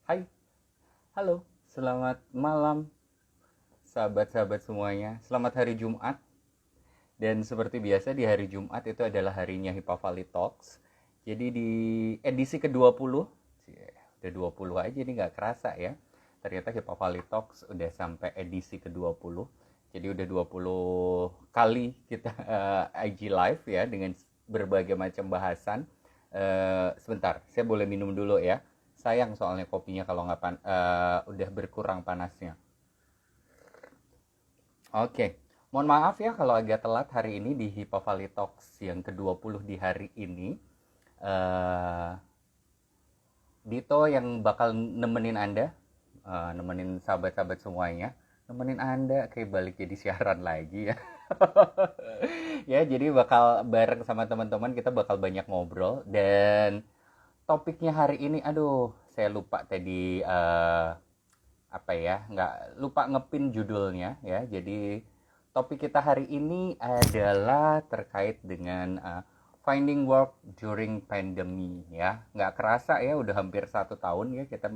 Hai, halo, selamat malam sahabat-sahabat semuanya. Selamat hari Jumat. Dan seperti biasa di hari Jumat itu adalah harinya Hipa Valley Talks. Jadi di edisi ke-20, udah 20 aja nih nggak kerasa ya. Ternyata Hipa Valley Talks udah sampai edisi ke-20. Jadi udah 20 kali kita IG live ya dengan berbagai macam bahasan. Sebentar, saya boleh minum dulu ya. Sayang soalnya kopinya kalau nggak udah berkurang panasnya. Oke, mohon maaf ya kalau agak telat hari ini di Hipa Valley Talks yang ke-20 di hari ini. Eh Dito yang bakal nemenin Anda, nemenin sahabat-sahabat semuanya. Nemenin Anda kayak balik jadi siaran lagi ya. Ya, jadi bakal bareng sama teman-teman kita bakal banyak ngobrol dan topiknya hari ini aduh, saya lupa tadi apa ya, nggak lupa ngepin judulnya ya. Jadi topik kita hari ini adalah terkait dengan finding work during pandemi ya. Nggak kerasa ya udah hampir 1 tahun ya kita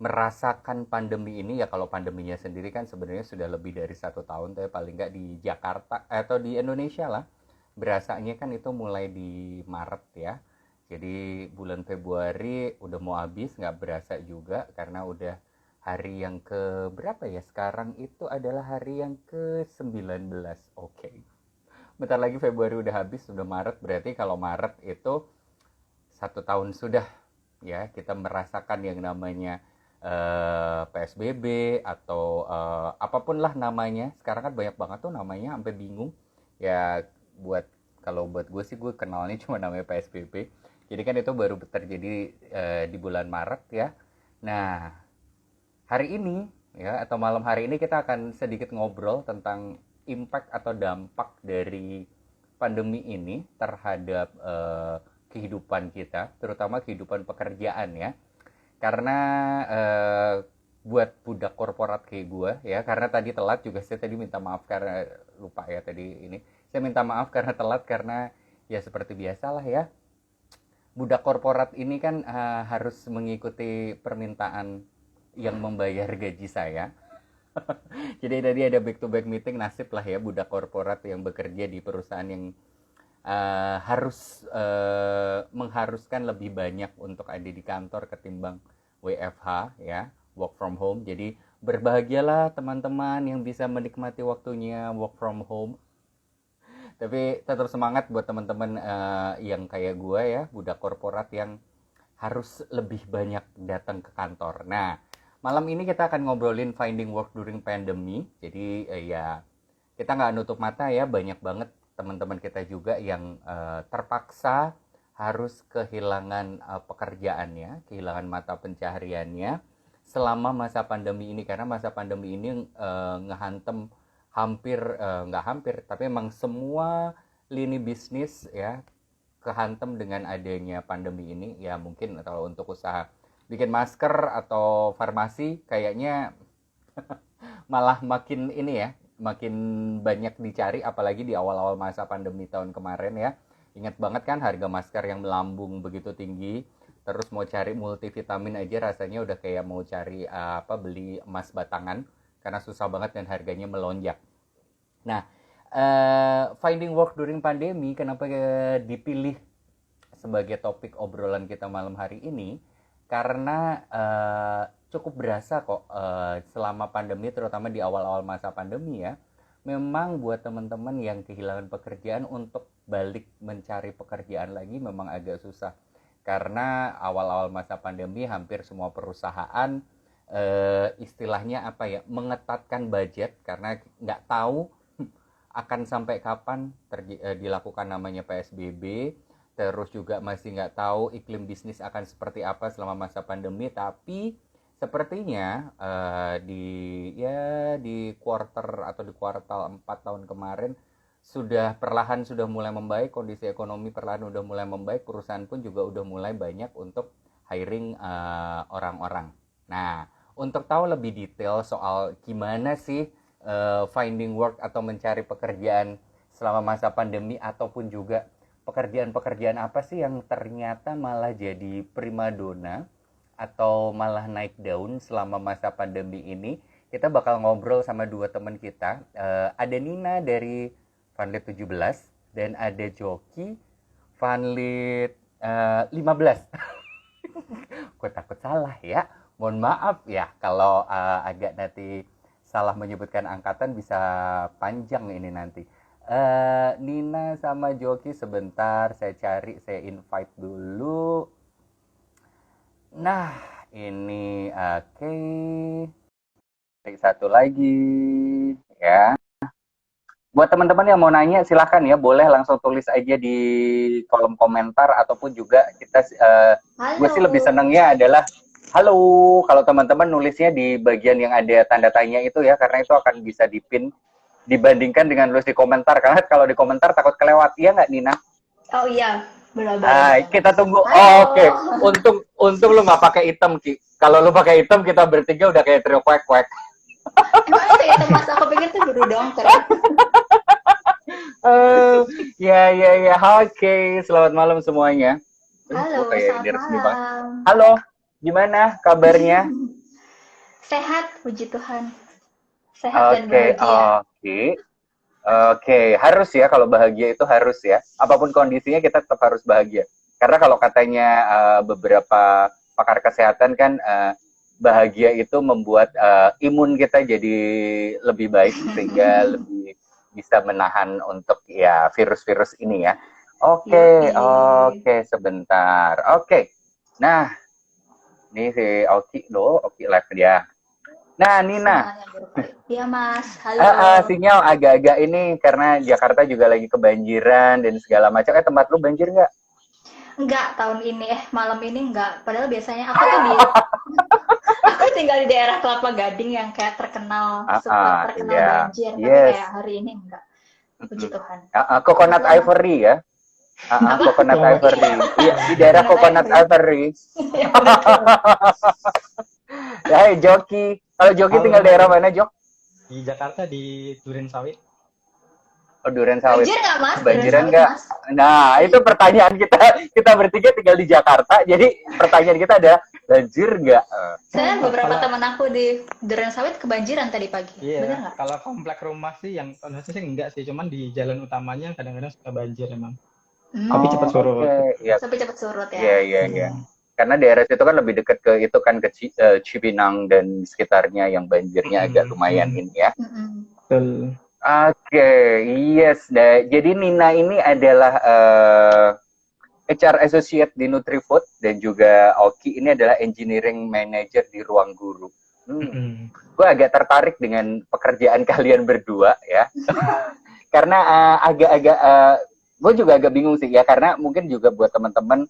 merasakan pandemi ini ya. Kalau pandeminya sendiri kan sebenarnya sudah lebih dari 1 tahun, tapi paling nggak di Jakarta atau di Indonesia lah berasanya kan itu mulai di Maret ya. Jadi bulan Februari udah mau habis, nggak berasa juga karena udah hari yang ke berapa ya? Sekarang itu adalah hari yang ke-19. Oke. Bentar lagi Februari udah habis, udah Maret. Berarti kalau Maret itu 1 tahun sudah ya kita merasakan yang namanya PSBB atau apapun lah namanya. Sekarang kan banyak banget tuh namanya sampai bingung. Ya buat kalau buat gue sih gue kenalnya cuma namanya PSBB. Jadi kan itu baru terjadi di bulan Maret ya. Nah, hari ini ya atau malam hari ini kita akan sedikit ngobrol tentang impact atau dampak dari pandemi ini terhadap kehidupan kita, terutama kehidupan pekerjaan ya. Karena buat budak korporat kayak gue ya, karena tadi telat juga, saya tadi minta maaf karena lupa ya tadi ini. Saya minta maaf karena telat karena ya seperti biasalah ya. Budak korporat ini kan harus mengikuti permintaan yang membayar gaji saya. Jadi tadi ada back to back meeting, nasib lah ya budak korporat yang bekerja di perusahaan yang harus mengharuskan lebih banyak untuk ada di kantor ketimbang WFH ya, work from home. Jadi berbahagialah teman-teman yang bisa menikmati waktunya work from home. Tapi tetap semangat buat teman-teman yang kayak gue ya, budak korporat yang harus lebih banyak datang ke kantor. Nah, malam ini kita akan ngobrolin finding work during pandemi. Jadi ya kita nggak nutup mata ya, banyak banget teman-teman kita juga yang terpaksa harus kehilangan pekerjaannya, kehilangan mata pencahariannya selama masa pandemi ini. Karena masa pandemi ini ngehantem hampir nggak hampir tapi emang semua lini bisnis ya kehantem dengan adanya pandemi ini ya. Mungkin kalau untuk usaha bikin masker atau farmasi kayaknya malah makin ini ya, makin banyak dicari apalagi di awal-awal masa pandemi tahun kemarin ya. Ingat banget kan harga masker yang melambung begitu tinggi, terus mau cari multivitamin aja rasanya udah kayak mau cari beli emas batangan karena susah banget dan harganya melonjak. Nah, finding work during pandemi kenapa dipilih sebagai topik obrolan kita malam hari ini? Karena cukup berasa kok selama pandemi, terutama di awal-awal masa pandemi ya, memang buat teman-teman yang kehilangan pekerjaan untuk balik mencari pekerjaan lagi memang agak susah. Karena awal-awal masa pandemi hampir semua perusahaan istilahnya apa ya, mengetatkan budget karena nggak tahu akan sampai kapan dilakukan namanya PSBB. Terus juga masih nggak tahu iklim bisnis akan seperti apa selama masa pandemi. Tapi sepertinya di quarter atau di kuartal 4 tahun kemarin sudah perlahan sudah mulai membaik, kondisi ekonomi perlahan udah mulai membaik, perusahaan pun juga udah mulai banyak untuk hiring orang-orang. Nah, untuk tahu lebih detail soal gimana sih finding work atau mencari pekerjaan selama masa pandemi, ataupun juga pekerjaan-pekerjaan apa sih yang ternyata malah jadi primadona atau malah naik daun selama masa pandemi ini, kita bakal ngobrol sama dua teman kita. Ada Nina dari Vanlit 17 dan ada Joki Vanlit 15. Gue takut salah ya. Mohon maaf ya kalau agak nanti salah menyebutkan angkatan, bisa panjang ini nanti. Nina sama Joki sebentar, saya cari, saya invite dulu. Nah, ini oke. Satu lagi ya. Buat teman-teman yang mau nanya silahkan ya, boleh langsung tulis aja di kolom komentar ataupun juga kita gue sih lebih senengnya adalah halo, kalau teman-teman nulisnya di bagian yang ada tanda tanya itu ya, karena itu akan bisa dipin dibandingkan dengan nulis di komentar, karena kalau di komentar takut kelewat, iya nggak Nina? Oh iya, benar-benar. Kita tunggu. Oke. Untung lu nggak pakai item, Ki. Kalau lu pakai item, kita bertiga udah kayak trio kwek-kwek. Emang itu item Mas, aku pikir tuh guru dongker. Ya. Oke. Selamat malam semuanya. Halo, selamat malam. Halo, gimana kabarnya? Sehat, puji Tuhan. Sehat dan bahagia. Oke, harus ya, kalau bahagia itu harus ya. Apapun kondisinya kita tetap harus bahagia. Karena kalau katanya beberapa pakar kesehatan kan, bahagia itu membuat imun kita jadi lebih baik, sehingga lebih bisa menahan untuk ya virus-virus ini ya. Oke, sebentar. Oke. Nah, ini si Oki live dia. Nah, Nina. Iya, Mas. Halo. Sinyal agak-agak ini karena Jakarta juga lagi kebanjiran dan segala macam. Tempat lu banjir nggak? Enggak, tahun ini malam ini enggak. Padahal biasanya aku tuh aku tinggal di daerah Kelapa Gading yang kayak terkenal banjir, tapi kayak hari ini enggak. Puji Tuhan. Coconut Ivory ya. Coconut Ivory. Iya, di daerah Coconut Ivory. Hai Joki. Kalau Joki tinggal daerah mana, Jok? Di Jakarta, di Duren Sawit. Oh, Duren Sawit. Banjir nggak, Mas? Banjiran nggak? Nah, itu pertanyaan kita bertiga tinggal di Jakarta. Jadi pertanyaan kita ada banjir nggak? Saya beberapa teman aku di Duren Sawit kebanjiran tadi pagi. Iya, benar nggak? Kalau komplek rumah sih yang sih enggak sih, cuman di jalan utamanya kadang-kadang suka banjir emang. Tapi cepat surut. Tapi cepat surut ya. Iya. Karena daerah situ kan lebih dekat ke itu kan, ke Cipinang dan sekitarnya yang banjirnya agak lumayan ini ya. Betul. Oke, yes. Jadi Nina ini adalah HR Associate di Nutrifood dan juga Oki ini adalah Engineering Manager di Ruang Guru. Gue agak tertarik dengan pekerjaan kalian berdua ya, karena agak-agak gue juga agak bingung sih ya, karena mungkin juga buat teman-teman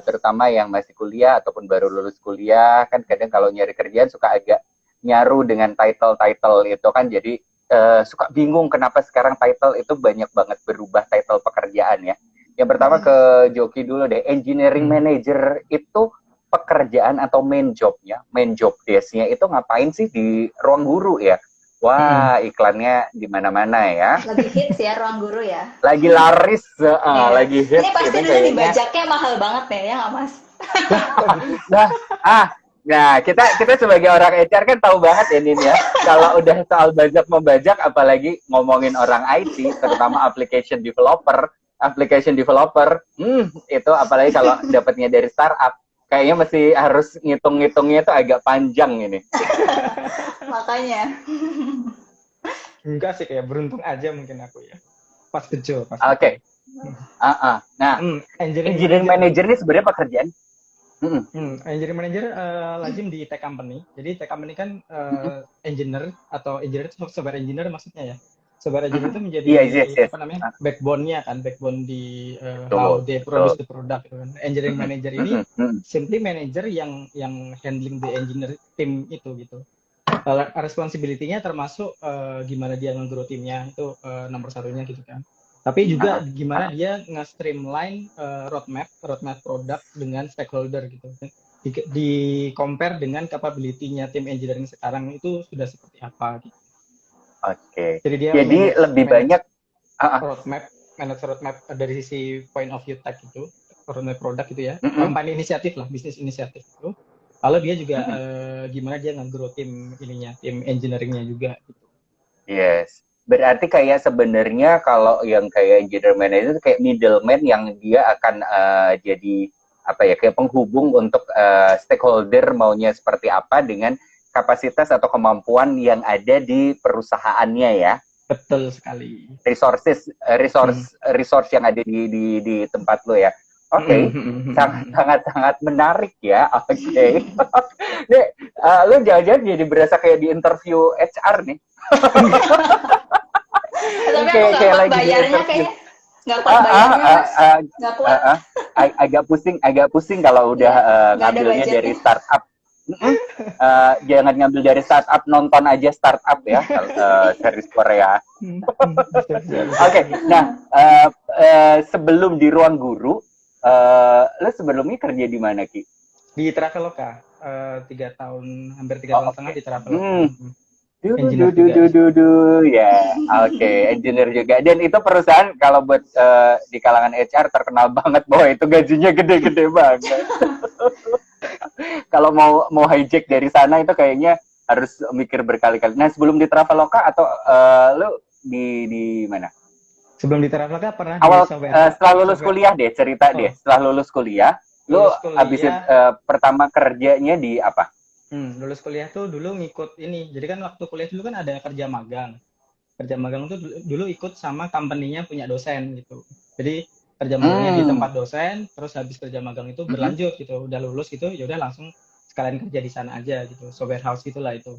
terutama yang masih kuliah ataupun baru lulus kuliah kan, kadang kalau nyari kerjaan suka agak nyaru dengan title itu kan, jadi suka bingung kenapa sekarang title itu banyak banget berubah title pekerjaan ya. Yang pertama ke Joki dulu deh, Engineering Manager itu pekerjaan atau main job desk-nya itu ngapain sih di Ruang Guru ya? Wah, iklannya di mana-mana ya. Lagi hits ya Ruang Guru ya. Lagi laris, lagi hits. Ini pasti dulu dibajaknya mahal banget ya nggak, Mas? Nah, kita sebagai orang HR kan tahu banget ya, Nin ya. Kalau udah soal membajak, apalagi ngomongin orang IT, terutama application developer, itu apalagi kalau dapatnya dari startup, kayaknya masih harus ngitung-ngitungnya itu agak panjang ini. Makanya. Enggak sih, kayak beruntung aja mungkin aku ya. Pas bejo. Oke. Nah, engineering manager ini sebenarnya pekerjaan. Engineering manager lazim di tech company. Jadi tech company kan engineer itu software engineer maksudnya ya. Software engineer itu menjadi backbone-nya kan, backbone di how they produce the product gitu kan. Engineering manager ini simply manager yang handling the engineer team itu gitu. Responsibility-nya termasuk gimana dia nge-grow timnya itu nomor satunya gitu kan. Tapi juga gimana dia nge-streamline roadmap produk dengan stakeholder gitu. Di compare dengan capability-nya tim engineering sekarang itu sudah seperti apa gitu. Oke. Jadi lebih banyak manage roadmap dari sisi point of view tech itu, roadmap produk gitu ya. Company inisiatif lah, bisnis inisiatif itu. Kalau dia juga gimana dia nge-grow tim engineeringnya juga gitu. Yes. Berarti kayak sebenarnya kalau yang kayak engineer manager itu kayak middleman yang dia akan jadi apa ya, kayak penghubung untuk stakeholder maunya seperti apa dengan kapasitas atau kemampuan yang ada di perusahaannya ya. Betul sekali. Resource yang ada di tempat lo ya. Oke, sangat menarik ya. Oke. Nih, lo jangan-jangan jadi berasa kayak di interview HR nih. Tapi aku nggak kuat bayarnya kayaknya. Nggak kuat bayarnya, nggak kuat. Agak pusing kalau udah ngambilnya dari startup. Jangan ngambil dari startup, nonton aja startup ya, series Korea. Oke, nah sebelum di Ruang Guru, lo sebelumnya kerja di mana, Ki? Di Traveloka, 3 tahun, hampir 3 tahun setengah di Traveloka. Ya, oke, engineer juga. Dan itu perusahaan kalau buat di kalangan HR terkenal banget bahwa itu gajinya gede-gede banget. Kalau mau hijack dari sana itu kayaknya harus mikir berkali-kali. Nah, sebelum di Traveloka atau lu di mana? Sebelum di Traveloka pernah setelah lulus kuliah deh, cerita deh. Setelah lulus kuliah, lu abis pertama kerjanya di apa? Lulus kuliah tuh dulu ngikut ini. Jadi kan waktu kuliah dulu kan ada kerja magang. Kerja magang tuh dulu ikut sama company-nya punya dosen gitu. Jadi kerja magangnya di tempat dosen, terus habis kerja magang itu berlanjut gitu. Udah lulus gitu, ya udah langsung sekalian kerja di sana aja gitu. Software house gitulah itu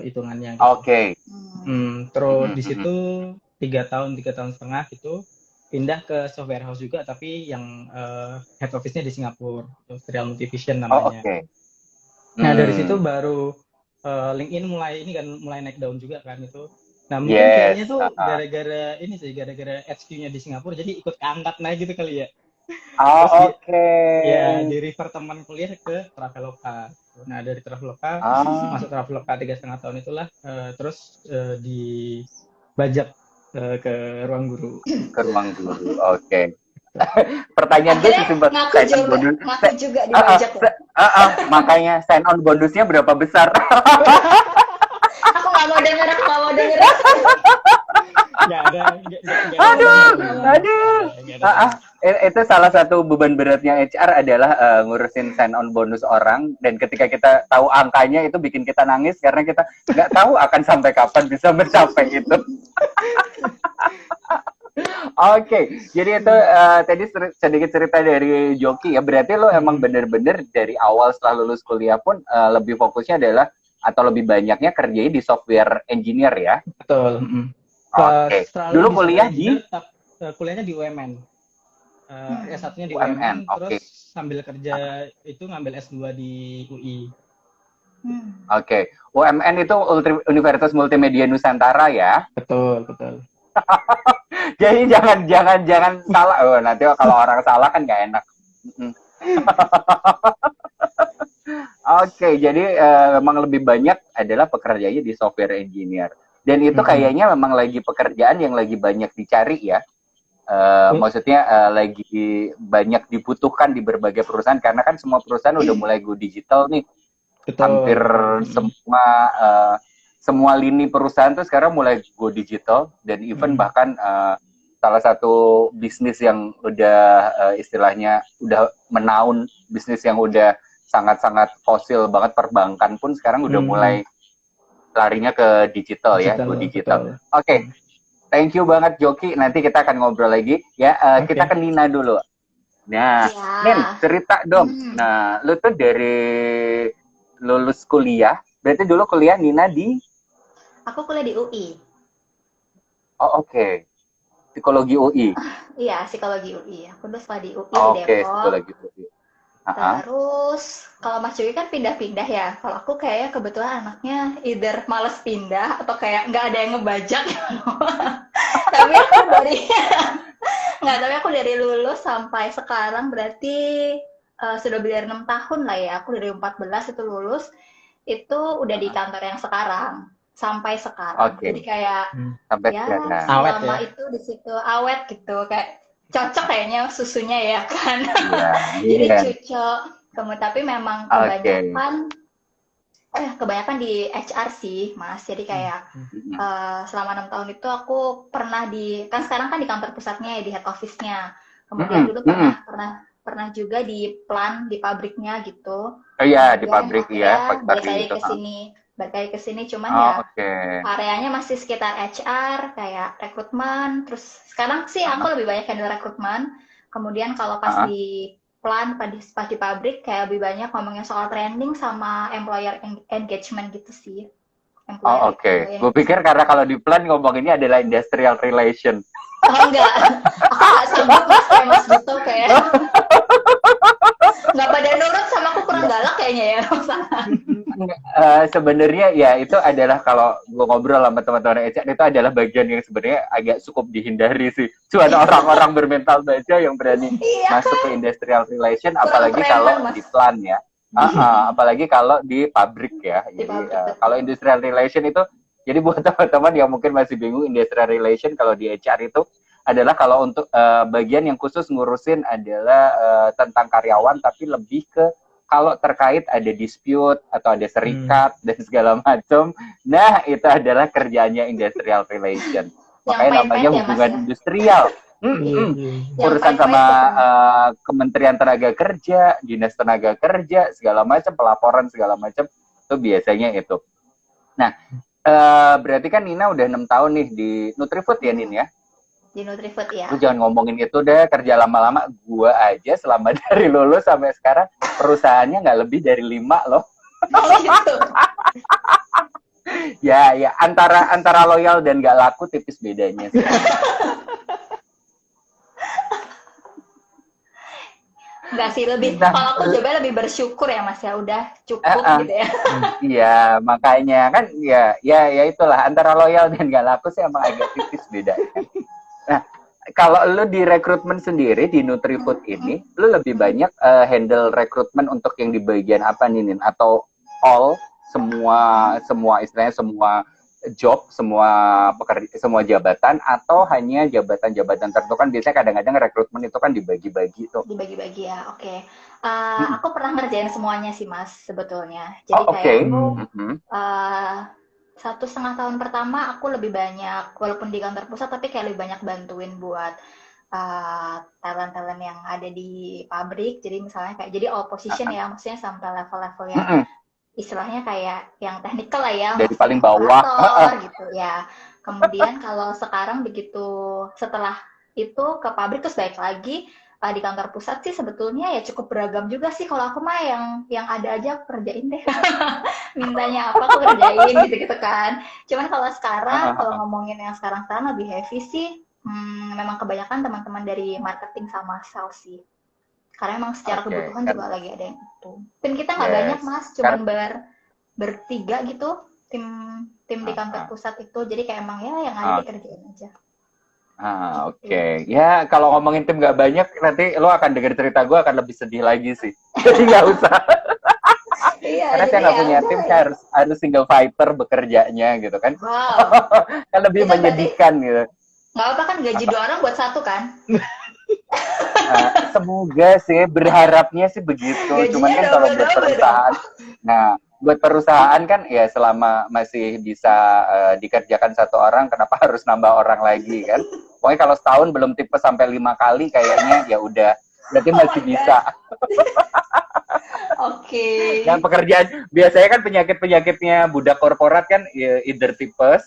hitungannya. Gitu. Oke. Terus di situ 3 tahun setengah gitu. Pindah ke software house juga, tapi yang head office-nya di Singapura, Serial Multivision namanya. Nah dari situ baru LinkedIn mulai naik daun juga kan itu. Nah mungkin kayaknya tuh gara-gara HQ-nya di Singapura, jadi ikut keangkat naik gitu kali ya. Ya di refer teman kuliah ke Traveloka. Nah dari Traveloka masuk Traveloka 3,5 tahun itulah, terus dibajak ke Ruang Guru. Ke Ruang Guru, oke. Pertanyaan gue sempat ngaku juga dibajak. Makanya sign on bonusnya berapa besar? Aku nggak mau denger. Nggak ada. Aduh. Itu salah satu beban beratnya HR adalah ngurusin sign on bonus orang, dan ketika kita tahu angkanya itu bikin kita nangis karena kita nggak tahu akan sampai kapan bisa mencapai itu. Oke, jadi itu tadi sedikit cerita dari Joki ya. Berarti lo emang bener-bener dari awal setelah lulus kuliah pun lebih fokusnya adalah atau lebih banyaknya kerjanya di software engineer ya? Betul. Oke. Dulu kuliah kuliahnya di UMN. S1-nya di UMN, terus sambil kerja itu ngambil S2 di UI. Oke. UMN itu Universitas Multimedia Nusantara ya? Betul. Jadi jangan salah. Oh, nanti kalau orang salah kan nggak enak. Oke, jadi memang lebih banyak adalah pekerjaannya di software engineer. Dan itu kayaknya memang lagi pekerjaan yang lagi banyak dicari ya. Maksudnya lagi banyak dibutuhkan di berbagai perusahaan, karena kan semua perusahaan udah mulai go digital nih. Betul. Hampir semua lini perusahaan tuh sekarang mulai go digital, dan even bahkan salah satu bisnis yang udah istilahnya udah menaun, bisnis yang udah sangat-sangat fosil banget, perbankan pun sekarang udah mulai larinya ke digital ya, go digital. Oke. Thank you banget Joki, nanti kita akan ngobrol lagi ya. Kita ke Nina dulu. Nah, Nin, cerita dong. Nah, lu tuh dari lulus kuliah, berarti dulu kuliah Nina di? Aku kuliah di UI. Oh, oke. Psikologi UI. Iya, psikologi UI. Aku dulu sekolah di UI di Depok. Oke, psikologi UI. Terus kalau Mas Joki kan pindah-pindah ya. Kalau aku kayaknya kebetulan anaknya either males pindah atau kayak nggak ada yang ngebajak. Tapi aku dari lulus sampai sekarang berarti sudah lebih dari 6 tahun lah ya. Aku dari 14 itu lulus, itu udah di kantor yang sekarang sampai sekarang. Jadi kayak selama itu di situ awet gitu, kayak cocok kayaknya susunya ya kan. Jadi cocok. Tapi memang kebanyakan di HR sih, Mas. Jadi kayak selama 6 tahun itu aku pernah kan sekarang kan di kantor pusatnya ya, di head office-nya. Kemudian dulu pernah juga di plant, di pabriknya gitu. Oh iya, di pabrik ya. Balik lagi ke sini cuman areanya masih sekitar HR, kayak rekrutmen. Terus sekarang sih aku lebih banyak handle rekrutmen. Kemudian kalau pas di plant, pas di pabrik kayak lebih banyak ngomongin soal training sama employer engagement gitu sih. Gue pikir karena kalau di plant ngomonginnya adalah industrial relation. Oh enggak, aku nggak sanggup Mas, kayak Mas Duto kayak nggak pada nurut sama aku, kurang galak kayaknya ya. Sebenarnya ya itu adalah kalau gue ngobrol sama teman-teman HR itu adalah bagian yang sebenarnya agak cukup dihindari sih. Cuma orang-orang bermental baja yang berani masuk ke industrial relation, apalagi kalau di plant ya. Apalagi kalau di pabrik ya. Jadi kalau industrial relation itu, jadi buat teman-teman yang mungkin masih bingung, industrial relation kalau di HR itu adalah kalau untuk bagian yang khusus ngurusin adalah tentang karyawan, tapi lebih ke kalau terkait ada dispute atau ada serikat dan segala macam. Nah, itu adalah kerjanya industrial relation. Makanya namanya hubungan industrial. Urusan sama Kementerian Tenaga Kerja, Dinas Tenaga Kerja, segala macam, pelaporan segala macam, itu biasanya itu. Nah, berarti kan Nina udah 6 tahun nih di Nutrifood ya, Nin ya? Di Nutrifood ya. Lu jangan ngomongin itu deh, kerja lama-lama. Gua aja selama dari lulus sampai sekarang perusahaannya nggak lebih dari 5 loh. Gitu. Ya antara loyal dan nggak laku tipis bedanya sih. Enggak sih, kalau aku coba lebih bersyukur ya Mas ya, udah cukup gitu ya. Iya, makanya kan ya itulah, antara loyal dan nggak laku sih emang agak tipis bedanya. Nah, kalau lu di rekrutmen sendiri di Nutrifood ini, lu lebih banyak handle rekrutmen untuk yang di bagian apa nih, Nin? Atau all semua istilahnya semua job, semua jabatan, atau hanya jabatan-jabatan tertentu? Kan biasanya kadang-kadang rekrutmen itu kan dibagi-bagi tuh. Dibagi-bagi ya, oke. Aku pernah ngerjain semuanya sih Mas sebetulnya. Jadi kayak aku 1,5 tahun pertama aku lebih banyak, walaupun di kantor pusat, tapi kayak lebih banyak bantuin buat talent-talent yang ada di pabrik. Jadi misalnya kayak jadi all position ya, maksudnya sampai level-level yang istilahnya kayak yang teknikal lah ya, dari paling bawah gitu ya. Kemudian kalau sekarang begitu setelah itu ke pabrik terus balik lagi di kantor pusat sih sebetulnya ya cukup beragam juga sih. Kalau aku mah yang ada aja aku kerjain deh. Mintanya apa aku kerjain gitu-gitu kan. Cuman kalau sekarang kalau ngomongin yang sekarang lebih heavy sih, memang kebanyakan teman-teman dari marketing sama sales sih. Karena emang secara kebutuhan juga lagi ada yang itu. Tim kita nggak banyak Mas, cuman bertiga gitu tim di kantor pusat itu. Jadi kayak emang ya yang ada dikerjain aja. Ya kalau ngomongin tim nggak banyak, nanti lo akan dengar cerita gue akan lebih sedih lagi sih. Jadi nggak usah. Karena saya nggak punya tim, saya harus single fighter bekerjanya gitu kan. Wow. Kan lebih menyedihkan gitu. Nggak apa kan gaji 2 orang buat 1 kan? Semoga sih, berharapnya sih begitu. Cuman kan kalau buat perusahaan, buat perusahaan kan ya selama masih bisa dikerjakan 1 orang, kenapa harus nambah orang lagi kan? Pokoknya kalau setahun belum tipes sampai 5 kali kayaknya ya udah, berarti masih bisa. Oke. Yang pekerjaan biasanya kan penyakitnya budak korporat kan either tipes,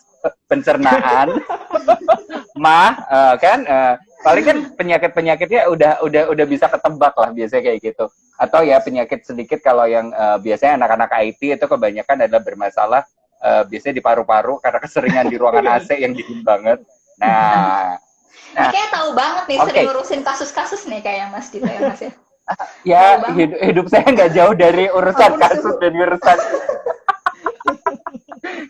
pencernaan, paling kan penyakitnya udah bisa ketebak lah biasanya kayak gitu. Atau ya penyakit sedikit kalau yang biasanya anak-anak IT itu kebanyakan adalah bermasalah biasanya di paru-paru karena keseringan di ruangan AC yang dingin banget. Nah, kayak tahu banget nih sering ngurusin kasus-kasus nih kayak Mas Dito ya Mas ya. Ya hidup saya nggak jauh dari urusan kasus dan urusan.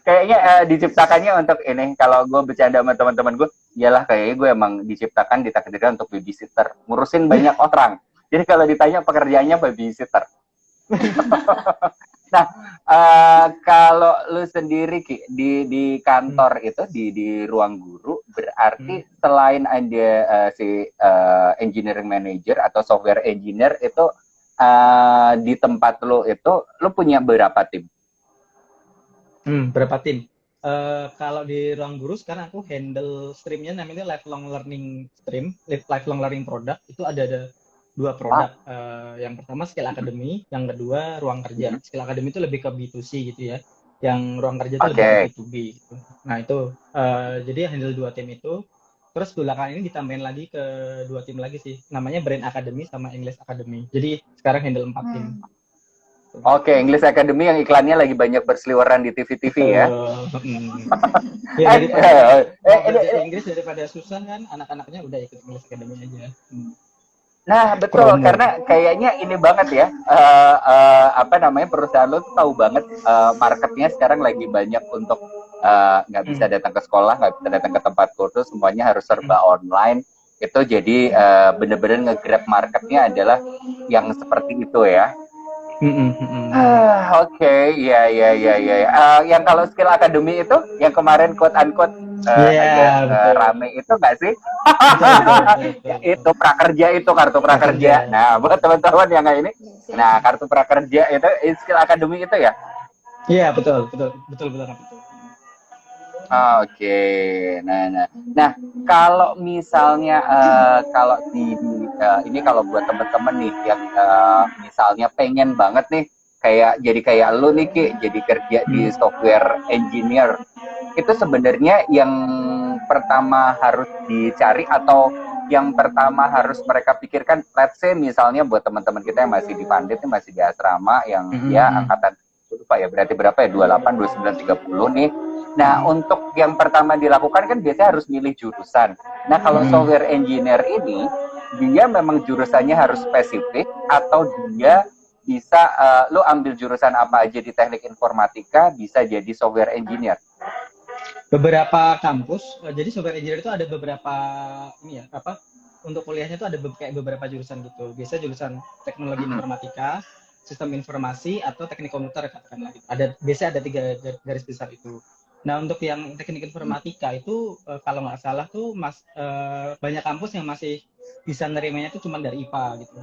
Kayaknya diciptakannya untuk ini. Kalau gue bercanda sama teman-teman gue, iyalah kayaknya gue emang diciptakan ditakdirkan untuk babysitter, ngurusin banyak orang. Jadi kalau ditanya pekerjaannya babysitter. Nah, kalau lu sendiri Ki, di kantor itu di ruang guru, berarti selain ada si engineering manager atau software engineer itu di tempat lo itu, lo punya berapa tim? Berapa tim? Kalau di ruang guru sekarang aku handle streamnya namanya lifelong learning stream, lifelong learning product. Itu ada 2 produk. Yang pertama Skill Academy, yang kedua Ruang Kerja. Skill Academy itu lebih ke B2C gitu ya. Yang Ruang Kerja itu lebih ke B2B gitu. Nah itu, jadi handle 2 tim itu. Terus belakangan ini ditambahin lagi ke 2 tim lagi sih. Namanya Brain Academy sama English Academy. Jadi sekarang handle 4 tim. Oke, English Academy yang iklannya lagi banyak berseliweran di TV-TV ya. Ya daripada Inggris daripada susah kan, anak-anaknya udah ikut English Academy aja. Nah betul, karena kayaknya ini banget ya, perusahaan lo tuh tahu banget marketnya sekarang lagi banyak untuk nggak bisa datang ke sekolah, nggak bisa datang ke tempat kursus, semuanya harus serba online. Itu jadi bener-bener nge-grab marketnya adalah yang seperti itu ya. Oke, ya. Yang kalau Skill Academy itu, yang kemarin quote unquote rame itu nggak sih? Betul. Itu prakerja, itu kartu prakerja. Nah, buat teman-teman yang nggak ini, nah kartu prakerja itu Skill Academy itu ya? Iya, betul. Oke. Nah, kalau misalnya kalau ini kalau buat temen-temen nih yang misalnya pengen banget nih kayak lu nih Ki, jadi kerja di software engineer, itu sebenarnya yang pertama harus dicari atau yang pertama harus mereka pikirkan, let's say misalnya buat teman-teman kita yang masih di Pandit, masih di asrama, yang ya angkatan lupa ya, berarti berapa ya, 28, 29, 30 nih. Nah, untuk yang pertama dilakukan kan biasanya harus milih jurusan. Nah, kalau software engineer ini, dia memang jurusannya harus spesifik atau dia bisa, lo ambil jurusan apa aja di teknik informatika, bisa jadi software engineer? Beberapa kampus, jadi software engineer itu ada beberapa, untuk kuliahnya itu ada kayak beberapa jurusan gitu. Biasa jurusan teknologi informatika, sistem informasi, atau teknik komputer. Biasanya ada 3 garis besar itu. Nah, untuk yang teknik informatika itu kalau nggak salah tuh banyak kampus yang masih bisa nerimanya itu cuma dari IPA gitu.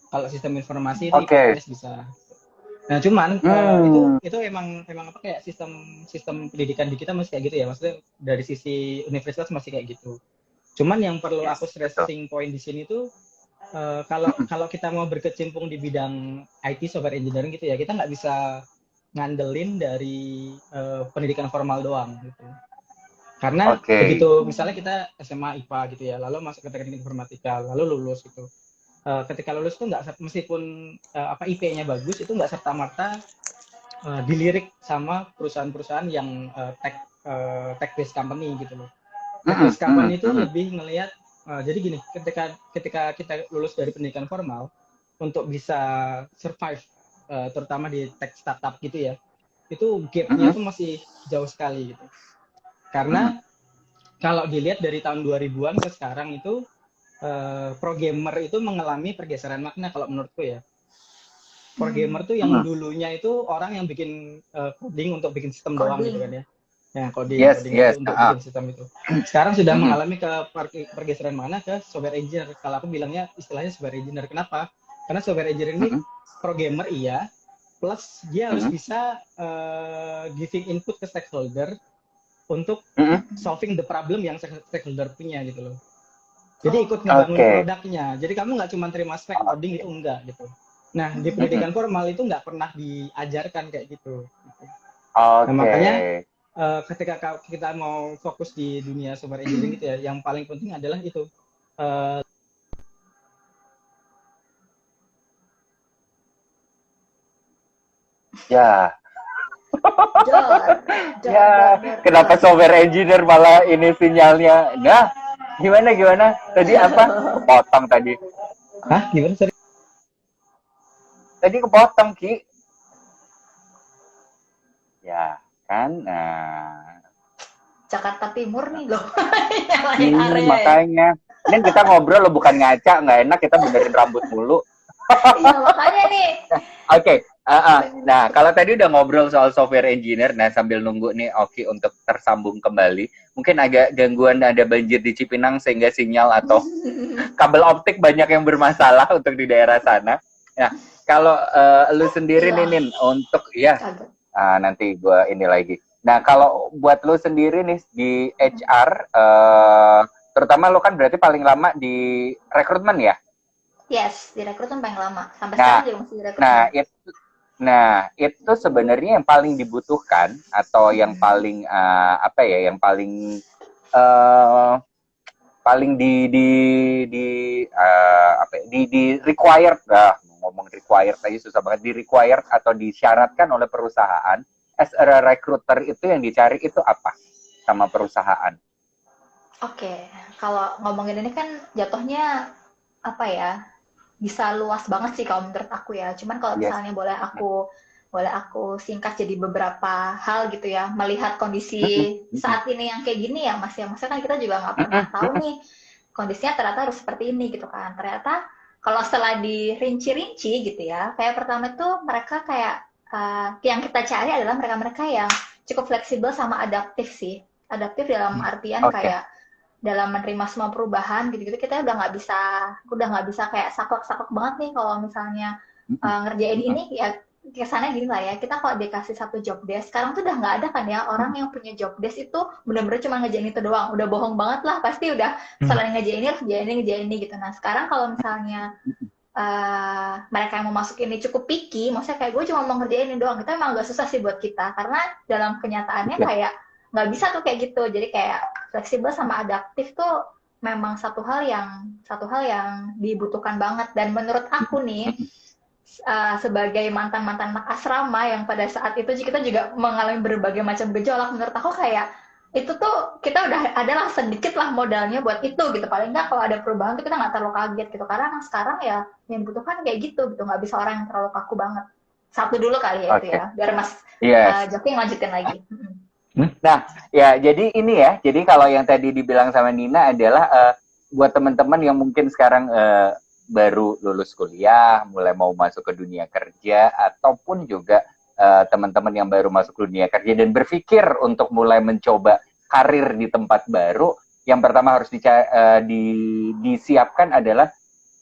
Kalau sistem informasi itu IPS bisa. Nah, cuman itu emang apa kayak sistem pendidikan di kita masih kayak gitu ya. Maksudnya dari sisi universitas masih kayak gitu. Cuman yang perlu aku stressing point di sini tuh kalau kita mau berkecimpung di bidang IT software engineering gitu ya, kita nggak bisa ngandelin dari pendidikan formal doang gitu. Karena begitu misalnya kita SMA IPA gitu ya, lalu masuk ke teknik informatika, lalu lulus gitu. Ketika lulus tuh nggak, meskipun IP-nya bagus, itu nggak serta-merta dilirik sama perusahaan-perusahaan yang tech based company gitu loh. Tech based company itu lebih ngelihat, jadi gini, ketika kita lulus dari pendidikan formal, untuk bisa survive terutama di tech startup gitu ya, itu gap-nya itu masih jauh sekali gitu. Karena kalau dilihat dari tahun 2000-an ke sekarang itu programmer itu mengalami pergeseran makna kalau menurutku ya. Programmer tuh yang dulunya itu orang yang bikin coding untuk bikin sistem doang gitu kan ya. Yang coding itu untuk bikin sistem itu. Sekarang sudah mengalami pergeseran makna ke software engineer. Kalau aku bilangnya istilahnya software engineer. Kenapa? Karena software engineer ini programmer iya, plus dia harus bisa giving input ke stakeholder untuk solving the problem yang stakeholder punya gitu loh. Jadi ikut ngebangun produknya. Jadi kamu nggak cuma terima spek coding itu enggak gitu. Nah, di pendidikan formal itu nggak pernah diajarkan kayak gitu. Nah, makanya ketika kita mau fokus di dunia software engineering gitu ya, yang paling penting adalah itu. Kenapa software engineer malah ini sinyalnya? Nah, gimana? Tadi apa? Kepotong tadi. Hah? Gimana? Sorry. Tadi kepotong, Ki. Ya, kan? Nah. Jakarta Timur nih loh. Makanya. Ini kita ngobrol lo bukan ngaca, nggak enak, kita benerin rambut mulu. Iya, makanya nih. Oke. Nah, kalau tadi udah ngobrol soal software engineer, nah sambil nunggu nih Oki untuk tersambung kembali, mungkin agak gangguan, ada banjir di Cipinang sehingga sinyal atau kabel optik banyak yang bermasalah untuk di daerah sana. Nah, kalau lu sendiri nih Nin, untuk ya nanti gue ini lagi. Nah kalau buat lu sendiri nih di HR, terutama lu kan berarti paling lama di rekrutmen ya? Yes, di rekrutmen paling lama. Sampai sekarang juga masih di rekrutmen. Itu sebenarnya yang paling dibutuhkan atau yang paling apa ya, yang paling paling di required, ngomong required aja susah banget, di required atau disyaratkan oleh perusahaan as a recruiter itu yang dicari itu apa sama perusahaan? Oke, kalau ngomongin ini kan jatuhnya apa ya, bisa luas banget sih kalau menurut aku ya. Cuman kalau misalnya boleh aku singkat jadi beberapa hal gitu ya, melihat kondisi saat ini yang kayak gini ya Mas ya. Maksudnya kan kita juga nggak pernah tahu nih kondisinya ternyata harus seperti ini gitu kan. Ternyata kalau setelah dirinci-rinci gitu ya, kayak pertama itu mereka kayak yang kita cari adalah mereka-mereka yang cukup fleksibel sama adaptif sih. Adaptif dalam artian kayak dalam menerima semua perubahan gitu-gitu, kita udah nggak bisa kayak saklek-saklek banget nih kalau misalnya ngerjain ini ya. Kesannya gini lah ya, kita kalau dikasih satu job desk, sekarang tuh udah nggak ada kan ya orang yang punya job desk itu benar-benar cuma ngerjain itu doang, udah bohong banget lah, pasti udah selain ngerjain ini gitu. Nah sekarang kalau misalnya mereka yang mau masuk ini cukup picky, maksudnya kayak gue cuma mau ngerjain ini doang, itu emang agak susah sih buat kita, karena dalam kenyataannya kayak nggak bisa tuh kayak gitu. Jadi kayak fleksibel sama adaptif tuh memang satu hal yang dibutuhkan banget. Dan menurut aku nih, sebagai mantan anak asrama yang pada saat itu kita juga mengalami berbagai macam gejolak, menurut aku kayak itu tuh kita udah adalah sedikit lah modalnya buat itu gitu. Paling nggak kalau ada perubahan tuh kita nggak terlalu kaget gitu, karena sekarang ya yang dibutuhkan kayak gitu, nggak bisa orang yang terlalu kaku banget. Satu dulu kali ya itu ya, biar Mas Joki lanjutin lagi. Nah ya jadi ini ya, jadi kalau yang tadi dibilang sama Nina adalah buat teman-teman yang mungkin sekarang baru lulus kuliah, mulai mau masuk ke dunia kerja, ataupun juga teman-teman yang baru masuk ke dunia kerja dan berpikir untuk mulai mencoba karir di tempat baru, yang pertama harus disiapkan adalah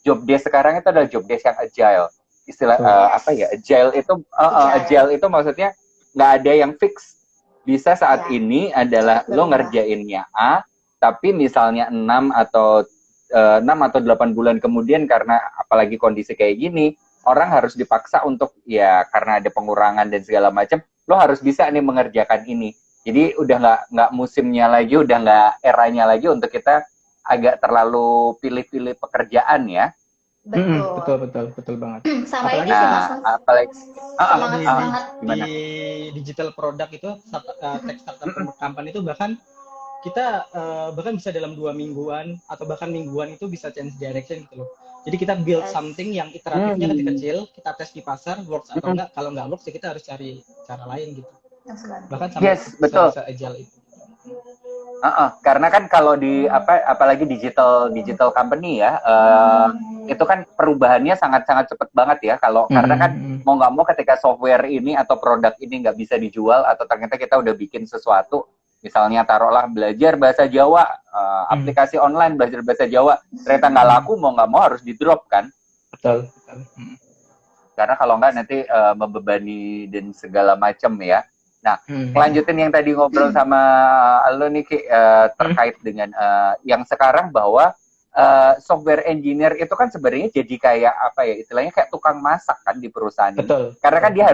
job desk sekarang itu adalah job desk yang agile. Istilah apa ya? Agile itu maksudnya nggak ada yang fix. Bisa saat ini adalah lo ngerjainnya A, tapi misalnya 6 atau 8 bulan kemudian, karena apalagi kondisi kayak gini, orang harus dipaksa untuk ya karena ada pengurangan dan segala macam, lo harus bisa nih mengerjakan ini. Jadi udah nggak musimnya lagi, udah nggak eranya lagi untuk kita agak terlalu pilih-pilih pekerjaan ya. Betul banget. Sama ini sih Mas. Apalagi di digital product itu tech startup company itu bahkan kita bahkan bisa dalam 2 mingguan atau bahkan mingguan itu bisa change direction gitu loh. Jadi kita build something yang iteratifnya kecil, kita tes di pasar, works atau enggak. Kalau enggak works ya kita harus cari cara lain gitu. Bahkan sampai betul. Agile itu. Karena kan kalau di apalagi digital company ya, itu kan perubahannya sangat-sangat cepat banget ya. Kalau karena kan mau nggak mau ketika software ini atau produk ini nggak bisa dijual, atau ternyata kita udah bikin sesuatu, misalnya taruhlah belajar bahasa Jawa, aplikasi online belajar bahasa Jawa, ternyata nggak laku, mau nggak mau harus di drop kan. Betul. Karena kalau nggak nanti membebani dan segala macam ya. Nah, lanjutin yang tadi ngobrol sama lo nih Ki, terkait dengan yang sekarang bahwa software engineer itu kan sebenarnya jadi kayak apa ya, istilahnya kayak tukang masak kan di perusahaan. Betul. Karena kan dia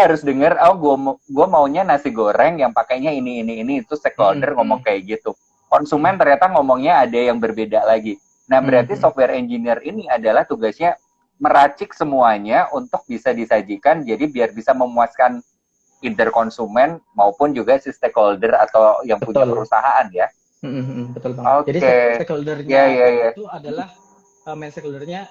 harus denger, oh gue maunya nasi goreng yang pakainya ini itu stakeholder ngomong kayak gitu. Konsumen ternyata ngomongnya ada yang berbeda lagi. Nah, berarti software engineer ini adalah tugasnya meracik semuanya untuk bisa disajikan, jadi biar bisa memuaskan either konsumen maupun juga si stakeholder atau yang punya perusahaan ya. Betul banget. Jadi stakeholdernya itu adalah main stakeholdernya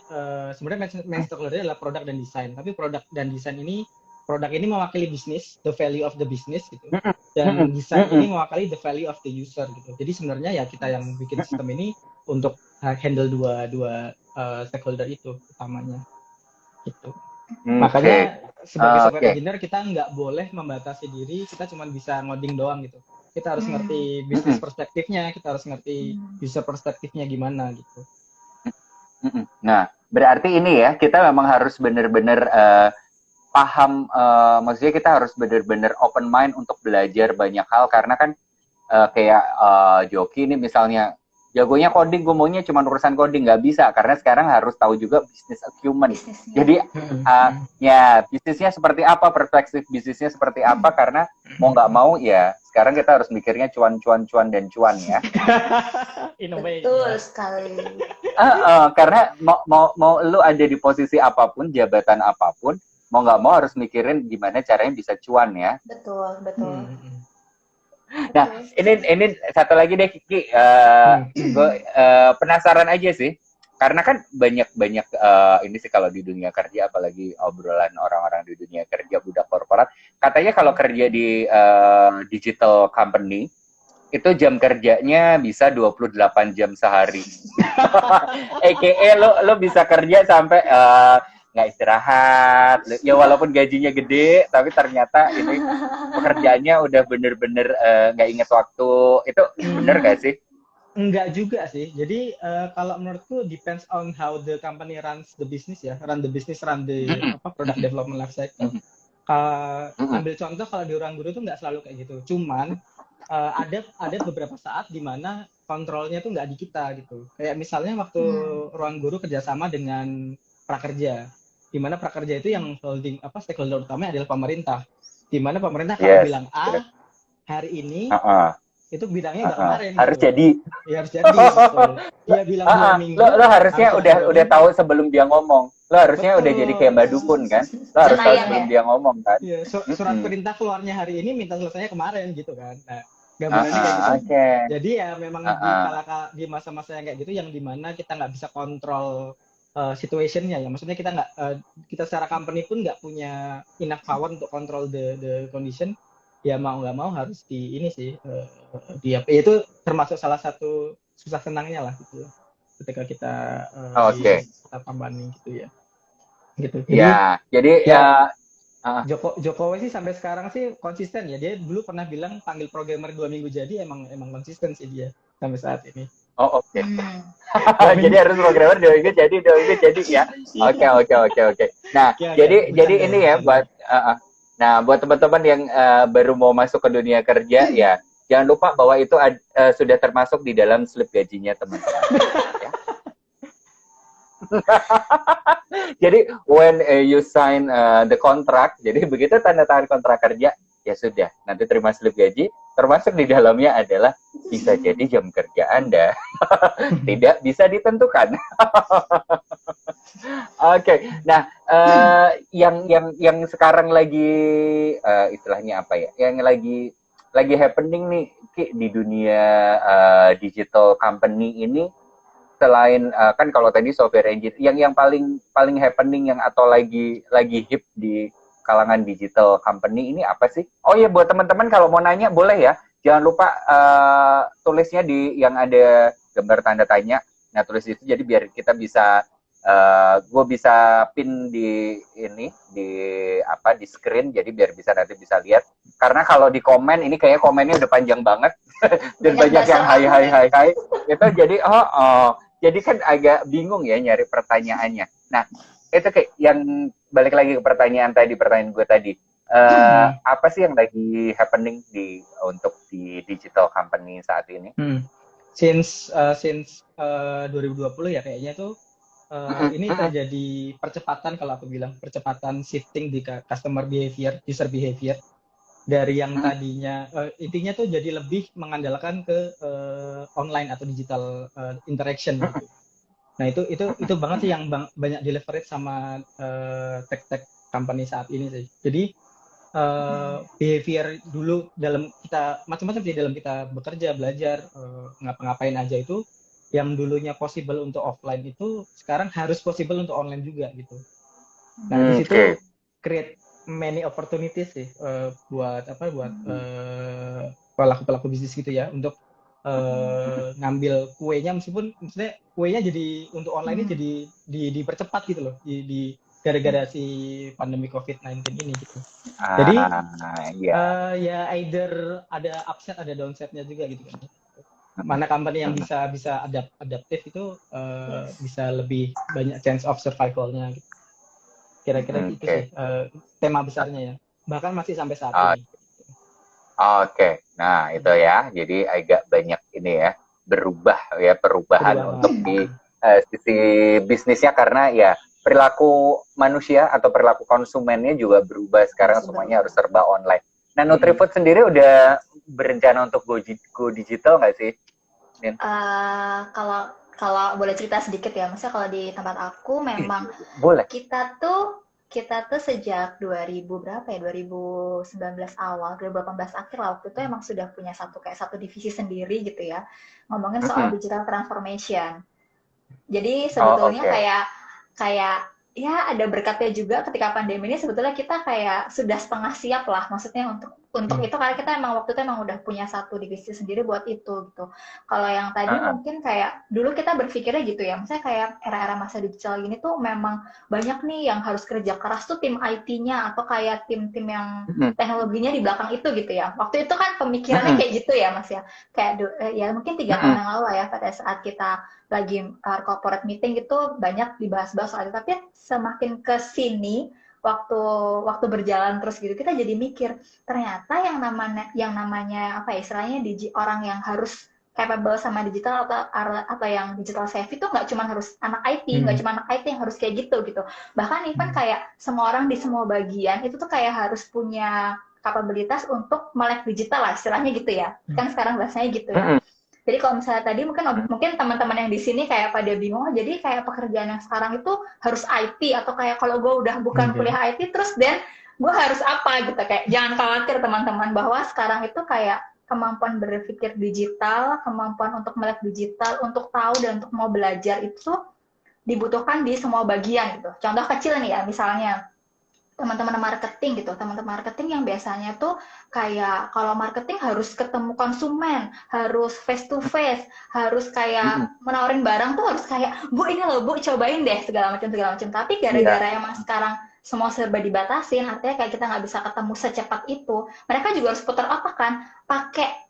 sebenarnya main stakeholdernya adalah produk dan desain. Tapi produk dan desain ini, produk ini mewakili bisnis, the value of the business gitu. Dan desain ini mewakili the value of the user gitu. Jadi sebenarnya ya kita yang bikin sistem ini untuk handle dua stakeholder itu utamanya. Gitu. Makanya sebagai software engineer kita nggak boleh membatasi diri, kita cuma bisa ngoding doang gitu. Kita harus ngerti bisnis perspektifnya, kita harus ngerti user perspektifnya gimana gitu. Nah, berarti ini ya, kita memang harus benar-benar paham, maksudnya kita harus benar-benar open mind untuk belajar banyak hal, karena kan kayak Joki ini misalnya jagonya coding, gue maunya cuma urusan coding, nggak bisa, karena sekarang harus tahu juga business acumen. Jadi ya bisnisnya seperti apa, perspektif bisnisnya seperti apa, karena mau nggak mau ya sekarang kita harus mikirnya cuan dan cuan ya. Betul sekali. Karena mau lu ada di posisi apapun, jabatan apapun, mau nggak mau harus mikirin gimana caranya bisa cuan ya. Betul. Nah, ini satu lagi deh Kiki, gue penasaran aja sih, karena kan banyak ini sih kalau di dunia kerja, apalagi obrolan orang-orang di dunia kerja budak korporat, katanya kalau kerja di digital company itu jam kerjanya bisa 28 jam sehari. AKA lo bisa kerja sampai nggak istirahat, ya walaupun gajinya gede, tapi ternyata ini pekerjaannya udah bener-bener nggak inget waktu. Itu bener gak sih? Enggak juga sih. Jadi kalau menurutku depends on how the company runs the business ya, run the product development life cycle. Ambil contoh kalau di ruang guru tuh nggak selalu kayak gitu. Cuman ada beberapa saat di mana kontrolnya tuh nggak di kita gitu. Kayak misalnya waktu ruang guru kerjasama dengan prakerja, di mana prakerja itu yang stakeholder utamanya adalah pemerintah. Di mana pemerintah kalau bilang A hari ini, itu bidangnya nggak kemarin. Harus gitu. jadi. Ya harus jadi. Gitu. Dia bilang 2 minggu. Lo harusnya udah tahu sebelum dia ngomong. Lo harusnya udah jadi kayak Mbak Dukun kan. Lo harus tahu sebelum dia ngomong kan. Iya, surat perintah keluarnya hari ini, minta selesainya kemarin gitu kan. Nah, gambarannya kayak gitu. Jadi ya memang di masa-masa yang kayak gitu, yang dimana kita nggak bisa kontrol situationnya ya, maksudnya kita secara company pun nggak punya enough power untuk kontrol the condition, ya mau nggak mau harus di ini sih itu termasuk salah satu susah senangnya lah gitu ketika kita company gitu ya gitu. Jadi Jokowi sih sampai sekarang sih konsisten ya. Dia dulu pernah bilang panggil programmer 2 minggu jadi, emang konsisten sih dia sampai saat ini. Oke. Jadi harus programmer 2 minggu jadi ya. Oke. Nah, jadi ini ya buat buat teman-teman yang baru mau masuk ke dunia kerja ya, jangan lupa bahwa itu sudah termasuk di dalam slip gajinya teman-teman. Ya. Jadi when you sign the contract, jadi begitu tanda tangan kontrak kerja, ya sudah, nanti terima slip gaji, termasuk di dalamnya adalah bisa jadi jam kerja Anda tidak bisa ditentukan. Oke. Nah, yang sekarang lagi istilahnya apa ya? Yang lagi happening nih Ki, di dunia digital company ini, selain kan kalau tadi software engineer, yang paling happening yang atau lagi hip di kalangan digital company ini apa sih? Oh ya, buat teman-teman kalau mau nanya boleh ya, jangan lupa tulisnya di yang ada gambar tanda tanya. Nah, tulis itu jadi biar kita bisa gue bisa pin di di screen, jadi biar nanti bisa lihat. Karena kalau di komen ini kayaknya komennya udah panjang banget dan banyak yang hai itu jadi jadi kan agak bingung ya nyari pertanyaannya. Nah, itu kayak yang balik lagi ke pertanyaan gue tadi. Apa sih yang lagi happening untuk di digital company saat ini? Since 2020 ya kayaknya tuh ini terjadi percepatan, kalau aku bilang percepatan shifting di customer behavior, user behavior, dari yang tadinya intinya tuh jadi lebih mengandalkan ke online atau digital interaction gitu. Nah itu banget sih yang banyak di leverage sama tech company saat ini sih. Jadi behavior dulu dalam kita macam-macam sih, dalam kita bekerja, belajar, ngapa-ngapain aja, itu yang dulunya possible untuk offline itu sekarang harus possible untuk online juga gitu. Nah di situ create many opportunities sih buat pelaku bisnis gitu ya, untuk ngambil kuenya, meskipun maksudnya kuenya jadi untuk online ini jadi dipercepat gitu loh, di gara-gara si pandemi COVID-19 ini gitu. Jadi ya either ada upside ada downside-nya juga gitu kan. mana company yang bisa adaptif itu bisa lebih banyak chance of survival-nya gitu. Kira-kira itu sih tema besarnya ya. Bahkan masih sampai saat ini. Oke. Nah, itu ya. Jadi agak banyak ini ya, perubahan untuk di sisi bisnisnya, karena ya perilaku manusia atau perilaku konsumennya juga berubah sekarang, semuanya harus serba online. Nah, Nutrifood sendiri udah berencana untuk go digital nggak sih, Nin? Kalau boleh cerita sedikit ya, maksudnya kalau di tempat aku memang boleh. Kita tuh sejak 2019 awal, 2018 akhir lah, waktu itu emang sudah punya satu divisi sendiri gitu ya, ngomongin soal digital transformation. Jadi sebetulnya kayak ya ada berkatnya juga ketika pandemi ini, sebetulnya kita kayak sudah setengah siap lah, maksudnya untuk itu, karena kita emang waktu itu emang udah punya satu divisi sendiri buat itu gitu. Kalau yang tadi mungkin kayak dulu kita berpikirnya gitu ya, misalnya kayak era-era masa digital gini tuh memang banyak nih yang harus kerja keras tuh, tim IT-nya atau kayak tim-tim yang teknologinya di belakang itu gitu ya. Waktu itu kan pemikirannya kayak gitu ya Mas ya, kayak ya mungkin 3 tahun yang lalu lah ya, pada saat kita lagi corporate meeting gitu banyak dibahas-bahas soal itu. Tapi semakin ke sini waktu berjalan terus gitu, kita jadi mikir ternyata yang namanya apa ya, istilahnya orang yang harus capable sama digital atau yang digital savvy itu nggak cuma harus anak IT, nggak cuma anak IT yang harus kayak gitu. Bahkan even kayak semua orang di semua bagian itu tuh kayak harus punya kapabilitas untuk melek digital lah, istilahnya gitu ya. Kan sekarang bahasanya gitu ya. Jadi kalau misalnya tadi mungkin teman-teman yang di sini kayak pada bingung, jadi kayak pekerjaan yang sekarang itu harus IT, atau kayak kalau gue udah bukan kuliah IT terus dan gue harus apa gitu. Kayak jangan khawatir teman-teman, bahwa sekarang itu kayak kemampuan berpikir digital, kemampuan untuk melek digital, untuk tahu dan untuk mau belajar itu dibutuhkan di semua bagian gitu. Contoh kecil nih ya, misalnya teman-teman marketing gitu, teman-teman marketing yang biasanya tuh kayak kalau marketing harus ketemu konsumen, harus face to face, harus kayak menawarin barang tuh harus kayak, Bu ini loh Bu, cobain deh segala macam. Tapi gara-gara emang sekarang semua serba dibatasin, artinya kayak kita nggak bisa ketemu secepat itu, mereka juga harus putar otak kan, pakai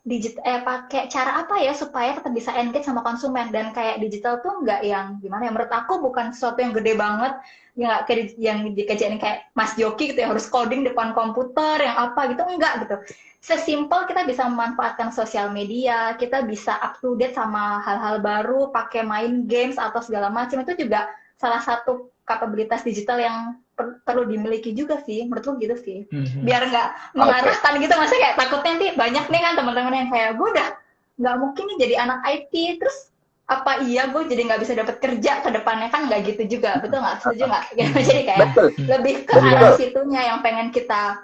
cara apa ya supaya tetap bisa engage sama konsumen. Dan kayak digital tuh nggak yang gimana ya, menurut aku bukan sesuatu yang gede banget, ya kayak yang dikerjain kayak Mas Joki gitu, yang harus coding depan komputer yang apa gitu, enggak gitu. Sesimpel kita bisa memanfaatkan sosial media, kita bisa up to date sama hal-hal baru, pakai main games atau segala macam, itu juga salah satu kapabilitas digital yang perlu dimiliki juga sih, menurut lu gitu sih. Biar nggak mengarahkan gitu, maksudnya kayak takutnya nanti banyak nih kan teman-teman yang kayak, gue udah nggak mungkin nih jadi anak IT, terus apa iya gue jadi nggak bisa dapat kerja ke depannya, kan nggak gitu juga, betul nggak? Setuju nggak? Jadi kayak lebih ke arah situnya yang pengen kita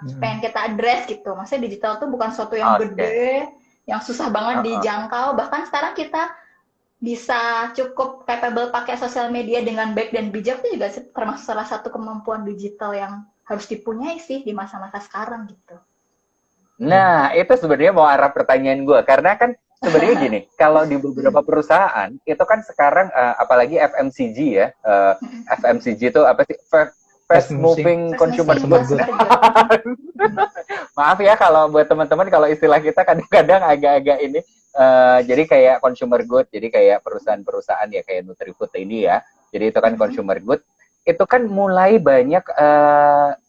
address gitu. Maksudnya digital tuh bukan sesuatu yang gede, yang susah banget dijangkau. Bahkan sekarang kita bisa cukup capable pakai sosial media dengan baik dan bijak, itu juga termasuk salah satu kemampuan digital yang harus dipunyai sih di masa-masa sekarang gitu. Nah, itu sebenarnya mau arah pertanyaan gue, karena kan sebenarnya gini, kalau di beberapa perusahaan itu kan sekarang apalagi FMCG ya, FMCG itu apa sih? Fast moving consumer goods. Maaf ya kalau buat teman-teman kalau istilah kita kadang-kadang agak-agak ini. Jadi kayak consumer good, jadi kayak perusahaan-perusahaan ya kayak Nutrifood ini ya. Jadi itu kan consumer good. Itu kan mulai banyak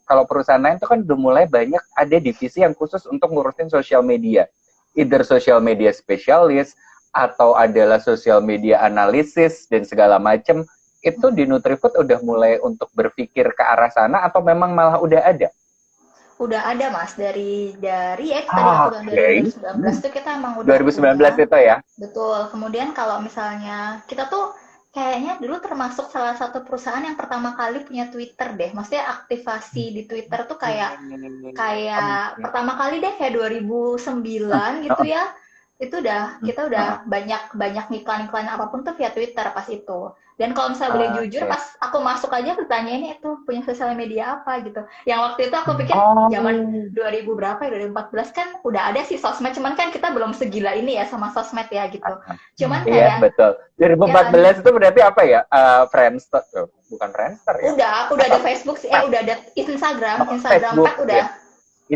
kalau perusahaan lain itu kan udah mulai banyak ada divisi yang khusus untuk ngurusin sosial media. Either social media specialist atau adalah social media analysis dan segala macam. Itu di Nutrifood udah mulai untuk berpikir ke arah sana atau memang malah udah ada? Udah ada Mas, dari tadi aku bilang 2019 itu kita emang udah 2019 itu ya? Betul. Kemudian kalau misalnya kita tuh kayaknya dulu termasuk salah satu perusahaan yang pertama kali punya Twitter deh. Maksudnya aktivasi di Twitter tuh kayak pertama kali deh kayak 2009 gitu ya. Itu kita udah banyak iklan apapun tuh via Twitter pas itu. Dan kalau misalnya boleh jujur, pas aku masuk aja ditanyain itu punya sosial media apa gitu. Yang waktu itu aku pikir zaman 2000 berapa ya, 2014 kan udah ada sih sosmed, cuman kan kita belum segila ini ya sama sosmed ya gitu. Cuman kayak betul. 2014 itu berarti apa ya? Friendster tuh, bukan Friendster ya? Udah ada Facebook sih, udah ada Instagram Pet udah.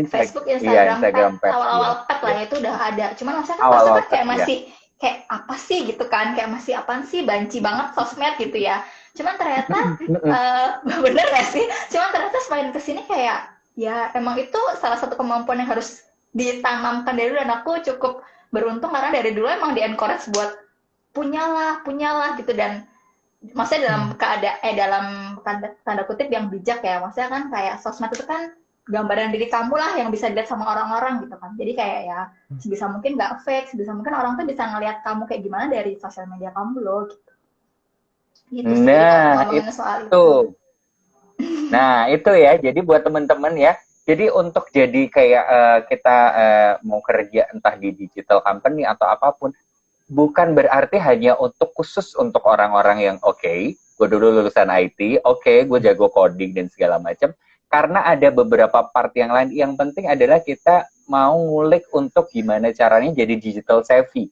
Facebook, Instagram Pet, awal-awal Pet lah itu udah ada. Cuman maksudnya kan kayak kayak apa sih gitu kan, kayak masih apaan sih, banci banget sosmed gitu ya. Cuman ternyata bener gak sih? Cuman ternyata semakin kesini kayak ya emang itu salah satu kemampuan yang harus ditanamkan dari dulu, dan aku cukup beruntung karena dari dulu emang di encourage buat punyalah gitu. Dan maksudnya dalam dalam tanda kutip yang bijak ya, maksudnya kan kayak sosmed itu kan gambaran diri kamu lah yang bisa dilihat sama orang-orang gitu kan. Jadi kayak ya sebisa mungkin nggak fake, sebisa mungkin orang tuh bisa ngelihat kamu kayak gimana dari sosial media kamu loh gitu. Gitu sih Nah, ngomongin soal itu. Nah, itu ya. Jadi buat teman-teman ya, jadi untuk jadi kayak kita mau kerja entah di digital company atau apapun, bukan berarti hanya untuk khusus untuk orang-orang yang gue dulu lulusan IT, gue jago coding dan segala macam. Karena ada beberapa part yang lain. Yang penting adalah kita mau ngulik untuk gimana caranya jadi digital savvy.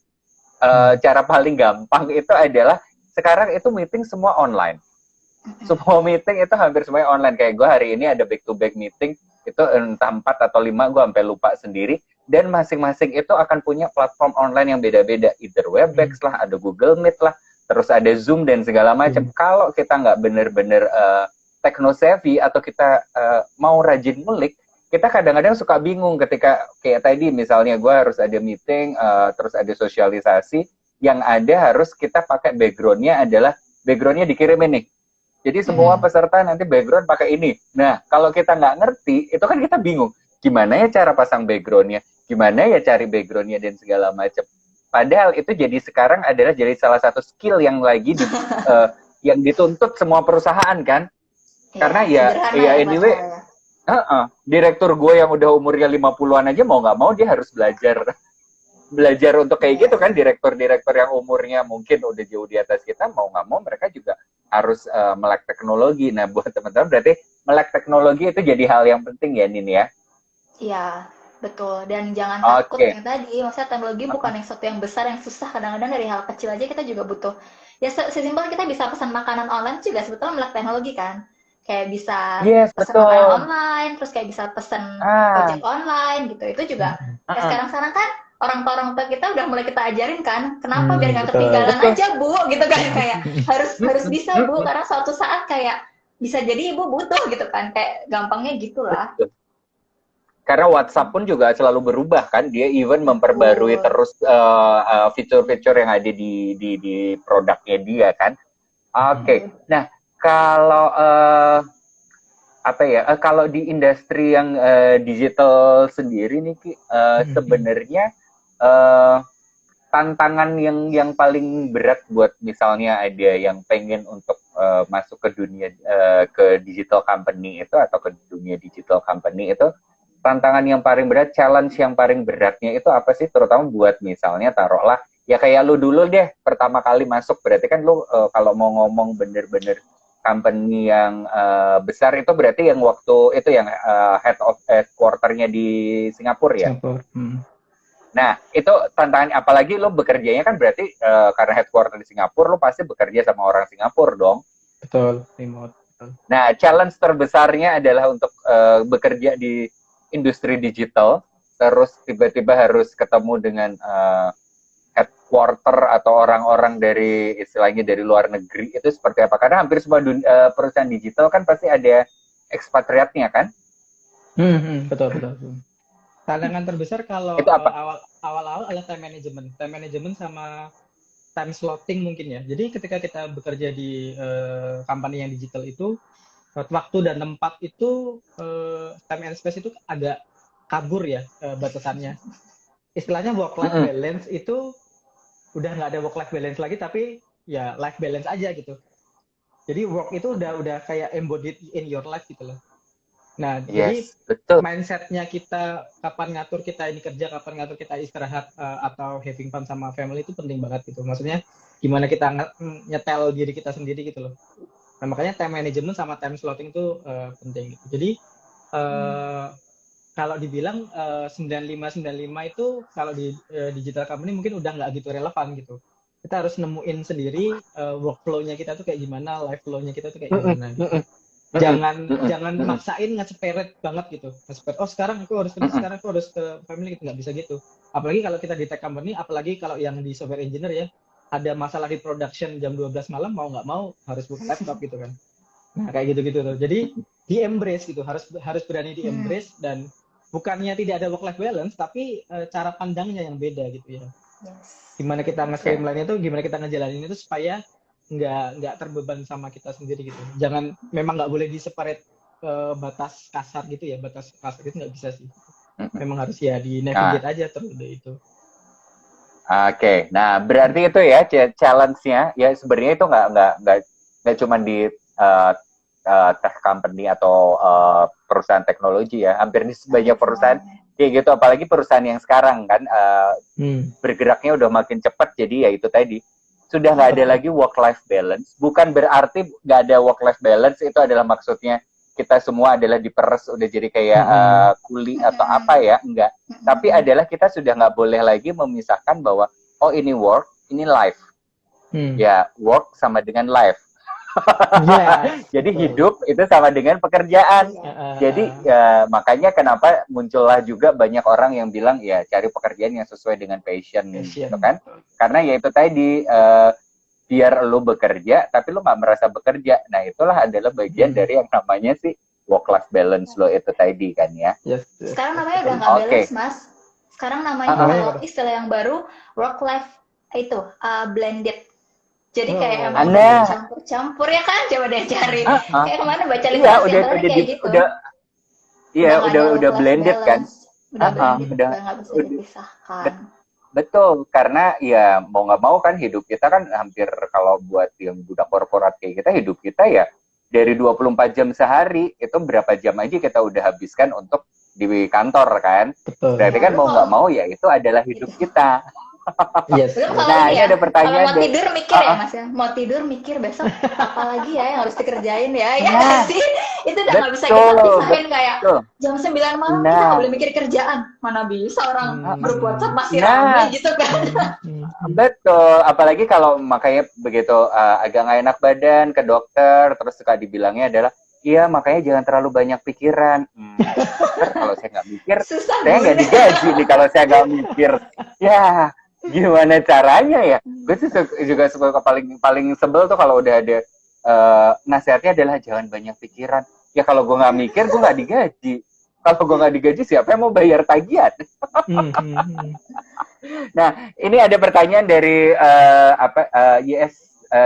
Cara paling gampang itu adalah sekarang itu meeting semua online. Semua meeting itu hampir semuanya online. Kayak gue hari ini ada back-to-back meeting, itu entah 4 atau 5, gue sampai lupa sendiri. Dan masing-masing itu akan punya platform online yang beda-beda. Either Webex lah, ada Google Meet lah, terus ada Zoom dan segala macam. Kalau kita nggak bener-bener techno-savvy atau kita mau rajin ngulik, kita kadang-kadang suka bingung ketika kayak tadi misalnya gue harus ada meeting, terus ada sosialisasi, yang ada harus kita pakai background-nya adalah background-nya dikirimin nih. Jadi semua peserta nanti background pakai ini. Nah, kalau kita nggak ngerti, itu kan kita bingung. Gimana ya cara pasang background-nya? Gimana ya cari background-nya dan segala macam. Padahal itu jadi sekarang adalah jadi salah satu skill yang lagi yang dituntut semua perusahaan kan. Karena ya anyway, direktur gue yang udah umurnya 50-an aja mau nggak mau dia harus belajar untuk kayak gitu kan. Direktur-direktur yang umurnya mungkin udah jauh di atas kita, mau nggak mau mereka juga harus melek teknologi. Nah, buat teman-teman berarti melek teknologi itu jadi hal yang penting ya, Nin ya? Iya, betul. Dan jangan takut yang tadi, maksudnya teknologi bukan yang sesuatu yang besar, yang susah. Kadang-kadang dari hal kecil aja kita juga butuh. Ya, sesimpel kita bisa pesan makanan online juga sebetulnya melek teknologi kan. Kayak bisa pesan makanan online, terus kayak bisa pesan ojek online gitu. Itu juga, ya sekarang-sekarang kan orang tua kita udah mulai kita ajarin kan, kenapa biar nggak ketinggalan aja Bu, gitu kan, kayak harus bisa Bu, karena suatu saat kayak bisa jadi Ibu butuh gitu kan, kayak gampangnya gitulah. Karena WhatsApp pun juga selalu berubah kan, dia even memperbarui terus fitur-fitur yang ada di produknya dia kan. Nah kalau kalau di industri yang digital sendiri nih Ki, sebenarnya tantangan yang paling berat buat misalnya ada yang pengen untuk masuk ke dunia ke digital company itu atau ke dunia digital company itu, tantangan yang paling berat, challenge yang paling beratnya itu apa sih, terutama buat misalnya taruhlah ya kayak lu dulu deh pertama kali masuk, berarti kan lu kalau mau ngomong bener-bener company yang besar itu berarti yang waktu itu yang headquarter-nya di Singapura ya? Nah, itu tantangan, apalagi lo bekerjanya kan berarti karena headquarter di Singapura, lo pasti bekerja sama orang Singapura dong. Betul, remote. Betul. Nah, challenge terbesarnya adalah untuk bekerja di industri digital, terus tiba-tiba harus ketemu dengan headquarter atau orang-orang dari istilahnya dari luar negeri, itu seperti apa? Karena hampir semua perusahaan digital kan pasti ada ekspatriatnya kan? Betul. Tantangan terbesar kalau awal-awal adalah time management sama time slotting mungkin ya. Jadi ketika kita bekerja di company yang digital itu, waktu dan tempat itu time and space itu agak kabur ya batasannya. Istilahnya work life balance itu udah nggak ada work life balance lagi, tapi ya life balance aja gitu. Jadi work itu udah kayak embodied in your life gitu loh. Nah, jadi mindsetnya kita kapan ngatur kita ini kerja, kapan ngatur kita istirahat atau having fun sama family itu penting banget gitu. Maksudnya gimana kita nyetel diri kita sendiri gitu loh. Nah, makanya time management sama time slotting itu penting gitu. Jadi kalau dibilang 95 itu kalau di digital company mungkin udah nggak gitu relevan gitu. Kita harus nemuin sendiri workflow-nya kita tuh kayak gimana, life flow-nya kita tuh kayak gimana gitu. Jangan maksain nge-separate banget gitu. Oh sekarang aku harus kerja, sekarang aku harus ke family gitu, nggak bisa gitu. Apalagi kalau kita di tech company, apalagi kalau yang di software engineer ya, ada masalah di production jam 12 malam, mau nggak mau harus buka laptop gitu kan. Nah kayak gitu-gitu tuh. Jadi di embrace gitu, harus berani di embrace, dan bukannya tidak ada work life balance, tapi cara pandangnya yang beda gitu ya. Gimana kita nge-streamline itu, gimana kita ngejalanin itu supaya nggak terbeban sama kita sendiri gitu. Memang nggak boleh di-separate batas kasar gitu ya, batas kasar itu nggak bisa sih. Memang harus ya di navigate aja terus itu. Oke, nah berarti itu ya challenge-nya ya, sebenarnya itu nggak cuma di tech company atau perusahaan teknologi ya, hampir di banyak perusahaan kayak gitu, apalagi perusahaan yang sekarang kan bergeraknya udah makin cepat, jadi ya itu tadi sudah nggak ada lagi work life balance. Bukan berarti nggak ada work life balance itu adalah maksudnya kita semua adalah diperes udah jadi kayak kuli atau apa ya, enggak. Tapi adalah kita sudah nggak boleh lagi memisahkan bahwa oh ini work, ini life. Ya work sama dengan life. Jadi hidup itu sama dengan pekerjaan. Jadi ya, makanya kenapa muncullah juga banyak orang yang bilang ya cari pekerjaan yang sesuai dengan passion. Gitu kan? Karena ya itu tadi biar lo bekerja tapi lo nggak merasa bekerja. Nah itulah adalah bagian dari yang namanya sih work life balance lo itu tadi kan ya. Sekarang namanya udah nggak balance Mas. Sekarang namanya istilah yang baru work life itu blended. Jadi kayak emang campur-campur ya kan, coba deh cari. Kayak kemana baca literasi kayak gitu. Udah blended kan. Udah nggak bisa dipisahkan. Betul, karena ya mau nggak mau kan hidup kita kan hampir, kalau buat yang budak korporat kayak kita, hidup kita ya dari 24 jam sehari, itu berapa jam aja kita udah habiskan untuk di kantor kan. Betul. Berarti kan mau nggak mau ya itu adalah hidup kita. Yes. Nah, ini ada pertanyaan. Kalau mau tidur mikir ya Mas ya. Mau tidur mikir besok apalagi ya yang harus dikerjain ya. Ya sih. Itu udah nggak bisa kita pisahin kayak jam 9 malam kita nggak boleh mikir kerjaan. Mana bisa orang grup WhatsApp masih ramai gitu kan. Betul. Apalagi kalau makanya begitu agak nggak enak badan ke dokter, terus suka dibilangnya adalah iya, makanya jangan terlalu banyak pikiran. Kalau saya nggak mikir, saya nggak digaji nih kalau saya nggak mikir. Ya, gimana caranya ya? Gue sih juga suka paling sebel tuh kalau udah ada nasihatnya adalah jangan banyak pikiran. Ya kalau gue nggak mikir, gue nggak digaji. Kalau gue nggak digaji, siapa yang mau bayar tagihan? Nah, ini ada pertanyaan dari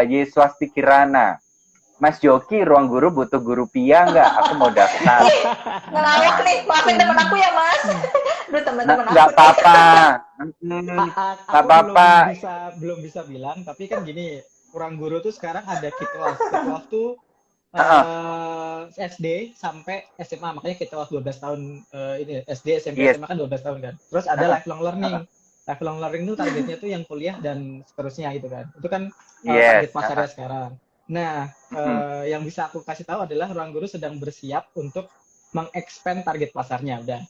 Yeswasti Kirana. Mas Joki, ruang guru butuh guru PIA nggak? Aku mau daftar. Ngelawak nih, maafin temen aku ya Mas. Aduh, temen-temen aku. Nggak apa-apa. Nggak apa-apa. Belum bisa bilang, tapi kan gini, ruang guru tuh sekarang ada Kitwas. Kitwas tuh SD sampai SMA, makanya Kitwas 12 tahun ini SD, SMP, SMA kan 12 tahun kan. Terus ada lifelong learning. Lifelong learning tuh targetnya tuh yang kuliah dan seterusnya gitu kan. Itu kan target pasarnya sekarang. Nah, yang bisa aku kasih tahu adalah ruang guru sedang bersiap untuk mengexpand target pasarnya, udah.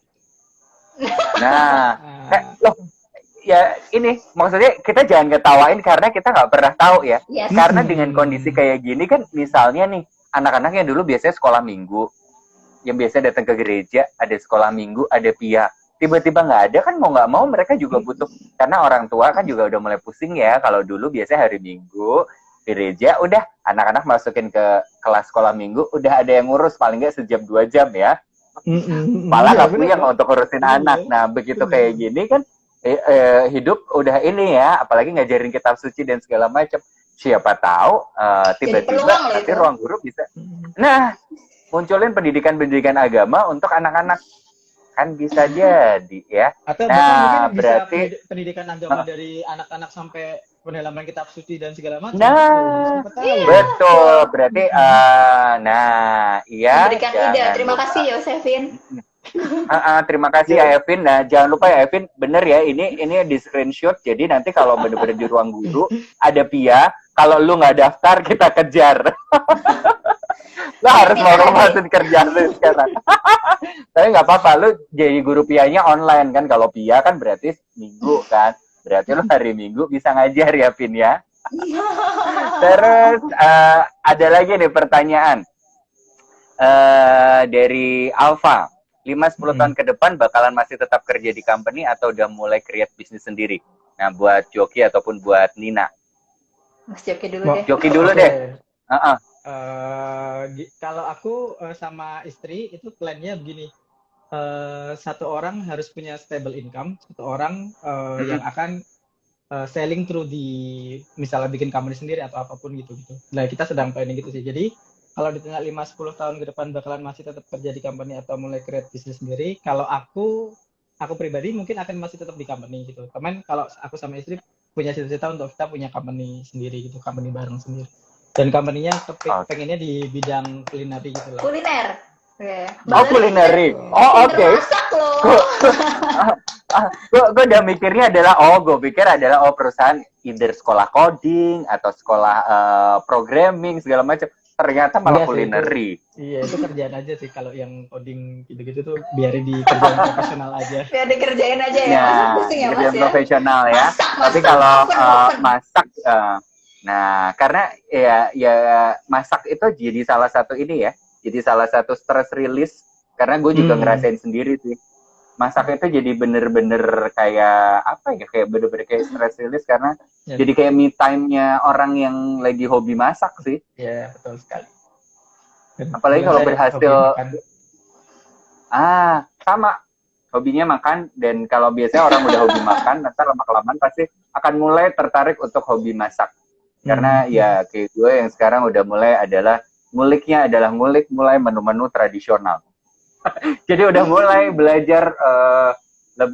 Nah, loh, ya ini maksudnya kita jangan ketawain karena kita nggak pernah tahu ya. Yes. Karena dengan kondisi kayak gini kan, misalnya nih anak-anak yang dulu biasanya sekolah minggu, yang biasa datang ke gereja, ada sekolah minggu, ada PIA. Tiba-tiba nggak ada kan, mau nggak mau mereka juga butuh, karena orang tua kan juga udah mulai pusing ya. Kalau dulu biasanya hari Minggu gereja, udah anak-anak masukin ke kelas sekolah minggu, udah ada yang ngurus paling nggak sejam 2 jam ya. Malah nggak punya untuk ngurusin anak. Nah begitu kayak gini kan hidup udah ini ya, apalagi ngajarin kitab suci dan segala macam. Siapa tahu tiba-tiba nanti ruang guru bisa. Nah munculin pendidikan agama untuk anak-anak, kan bisa jadi ya. Atau nah berarti pendidikan agama dari anak-anak sampai pendalaman kitab suci dan segala macam. Nah, betul. Berarti, iya. Memberikan ide. Terima kasih Yosefin. Terima kasih ya Evin. Nah, jangan lupa ya Evin, bener ya, ini di screenshot. Jadi nanti kalau bener-bener di ruang guru ada PIA, kalau lu nggak daftar kita kejar. Lo harus mau masukin kerjaan lu sekarang. Tapi nggak apa-apa, lu jadi guru PIA-nya online kan. Kalau PIA kan berarti minggu kan. Berarti lo hari Minggu bisa ngajar ya, Pin ya. Terus ada lagi nih pertanyaan. dari Alfa, 5-10 tahun ke depan bakalan masih tetap kerja di company atau udah mulai create bisnis sendiri? Nah, buat Joki ataupun buat Nina. Mas Joki dulu deh. Joki dulu deh. Kalau aku sama istri itu plannya begini. Satu orang harus punya stable income, satu orang yang akan selling through misalnya bikin company sendiri atau apapun gitu. Nah, kita sedang planning gitu sih. Jadi kalau ditanya 5-10 tahun ke depan bakalan masih tetap kerja di company atau mulai create bisnis sendiri, kalau aku pribadi mungkin akan masih tetap di company gitu. Teman, kalau aku sama istri punya cita-cita untuk kita punya company sendiri gitu, company bareng sendiri. Dan company-nya pengennya di bidang kulineri gitu loh. Kuliner. Kulineri. Oke. Masak loh. Gue udah mikirnya adalah gue pikir adalah perusahaan either sekolah coding atau sekolah programming segala macam. Ternyata malah kulineri. Iya, itu kerjaan aja sih. Kalau yang coding gitu-gitu tuh biarin di kerjaan profesional aja. Biar dikerjain aja ya. Kerjaan profesional ya. Tapi kalau masak, nah karena ya masak itu jadi salah satu ini ya. Jadi salah satu stress release. Karena gue juga ngerasain sendiri sih. Masak itu jadi bener-bener kayak apa ya, kayak bener-bener kayak stress release karena jadi kayak me time-nya orang yang lagi hobi masak sih. Iya, betul sekali. Apalagi kalau berhasil sama hobinya makan, dan kalau biasanya orang udah hobi makan, nanti lama-kelamaan pasti akan mulai tertarik untuk hobi masak. Karena ya kayak gue yang sekarang udah mulai adalah nguliknya adalah ngulik mulai menu-menu tradisional. Jadi udah mulai belajar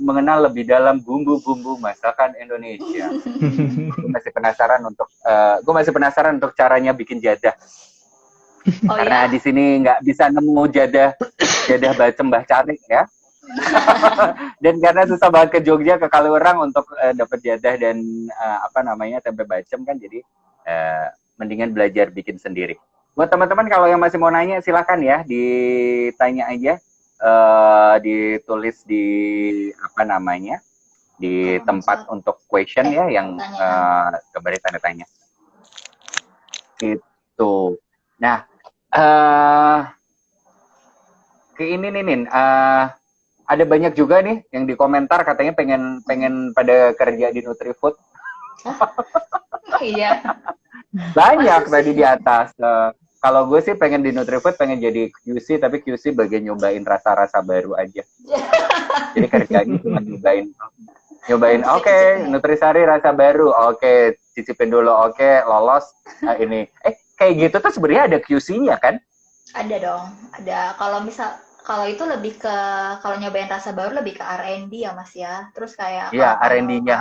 mengenal lebih dalam bumbu-bumbu masakan Indonesia. Gue masih penasaran untuk caranya bikin jadah. Karena di sini nggak bisa nemu jadah bacem Mbah Carik ya. Dan karena susah banget ke Jogja, ke Kaliurang untuk dapat jadah dan tempe bacem kan, jadi mendingan belajar bikin sendiri. Buat teman-teman kalau yang masih mau nanya silakan ya, ditanya aja, ditulis di di tempat untuk question ya, yang kembali tanda tanya. Itu. Nah, ke ini nih Nin, ada banyak juga nih yang di komentar katanya pengen pada kerja di Nutrifood. Iya. Banyak tadi di atas. Kalau gue sih pengen di Nutrifood, pengen jadi QC, tapi QC bagian nyobain rasa-rasa baru aja. Jadi kerjanya cuma nyobain oke, Nutrisari rasa baru, oke, cicipin dulu, oke, lolos. Ini kayak gitu tuh sebenarnya ada QC-nya kan? Ada dong, ada. Kalau itu lebih ke, kalau nyobain rasa baru lebih ke R&D ya Mas ya. Terus kayak R&D-nya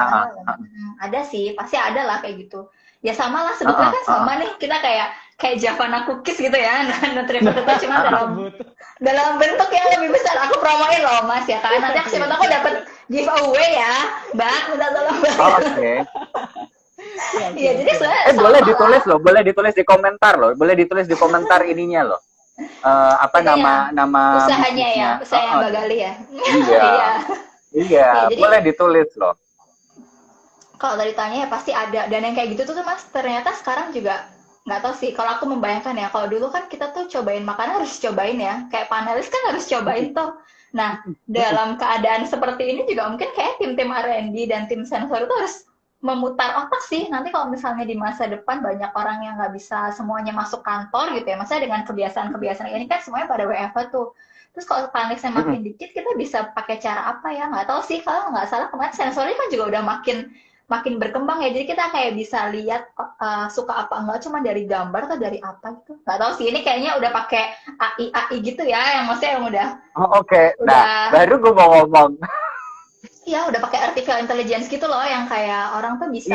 ada sih, pasti ada lah kayak gitu. Ya sama lah, sebetulnya kan sama nih, kita kayak Javana Cookies gitu ya. Nutrifood itu cuma dalam bentuk yang lebih besar. Aku promoin loh Mas ya kan. Nanti siapa tahu aku dapat giveaway ya. Mbak, minta tolong Mbak. Oke. Iya, jadi sebenarnya boleh ditulis loh, boleh ditulis di komentar loh, boleh ditulis di komentar ininya loh. Nama usahanya ya, usaha yang Mbak Gali ya. Iya, jadi, boleh ditulis loh. Kalau tadi tanya ya pasti ada, dan yang kayak gitu tuh Mas ternyata sekarang juga nggak tahu sih. Kalau aku membayangkan ya, kalau dulu kan kita tuh cobain makanan harus cobain ya, kayak panelis kan harus cobain tuh. Nah, dalam keadaan seperti ini juga mungkin kayak tim-tim R&D dan tim sensor itu harus memutar otak sih. Nanti kalau misalnya di masa depan banyak orang yang nggak bisa semuanya masuk kantor gitu ya, maksudnya dengan kebiasaan ini kan semuanya pada WFH tuh. Terus kalau panelisnya makin dikit, kita bisa pakai cara apa ya? Nggak tahu sih, kalau nggak salah kemarin sensornya kan juga udah makin berkembang ya, jadi kita kayak bisa lihat suka apa enggak cuma dari gambar atau dari apa gitu. Nggak tahu sih, ini kayaknya udah pakai AI gitu ya, yang maksudnya yang udah nah baru gue mau ngomong. Iya, udah pakai artificial intelligence gitu loh, yang kayak orang tuh bisa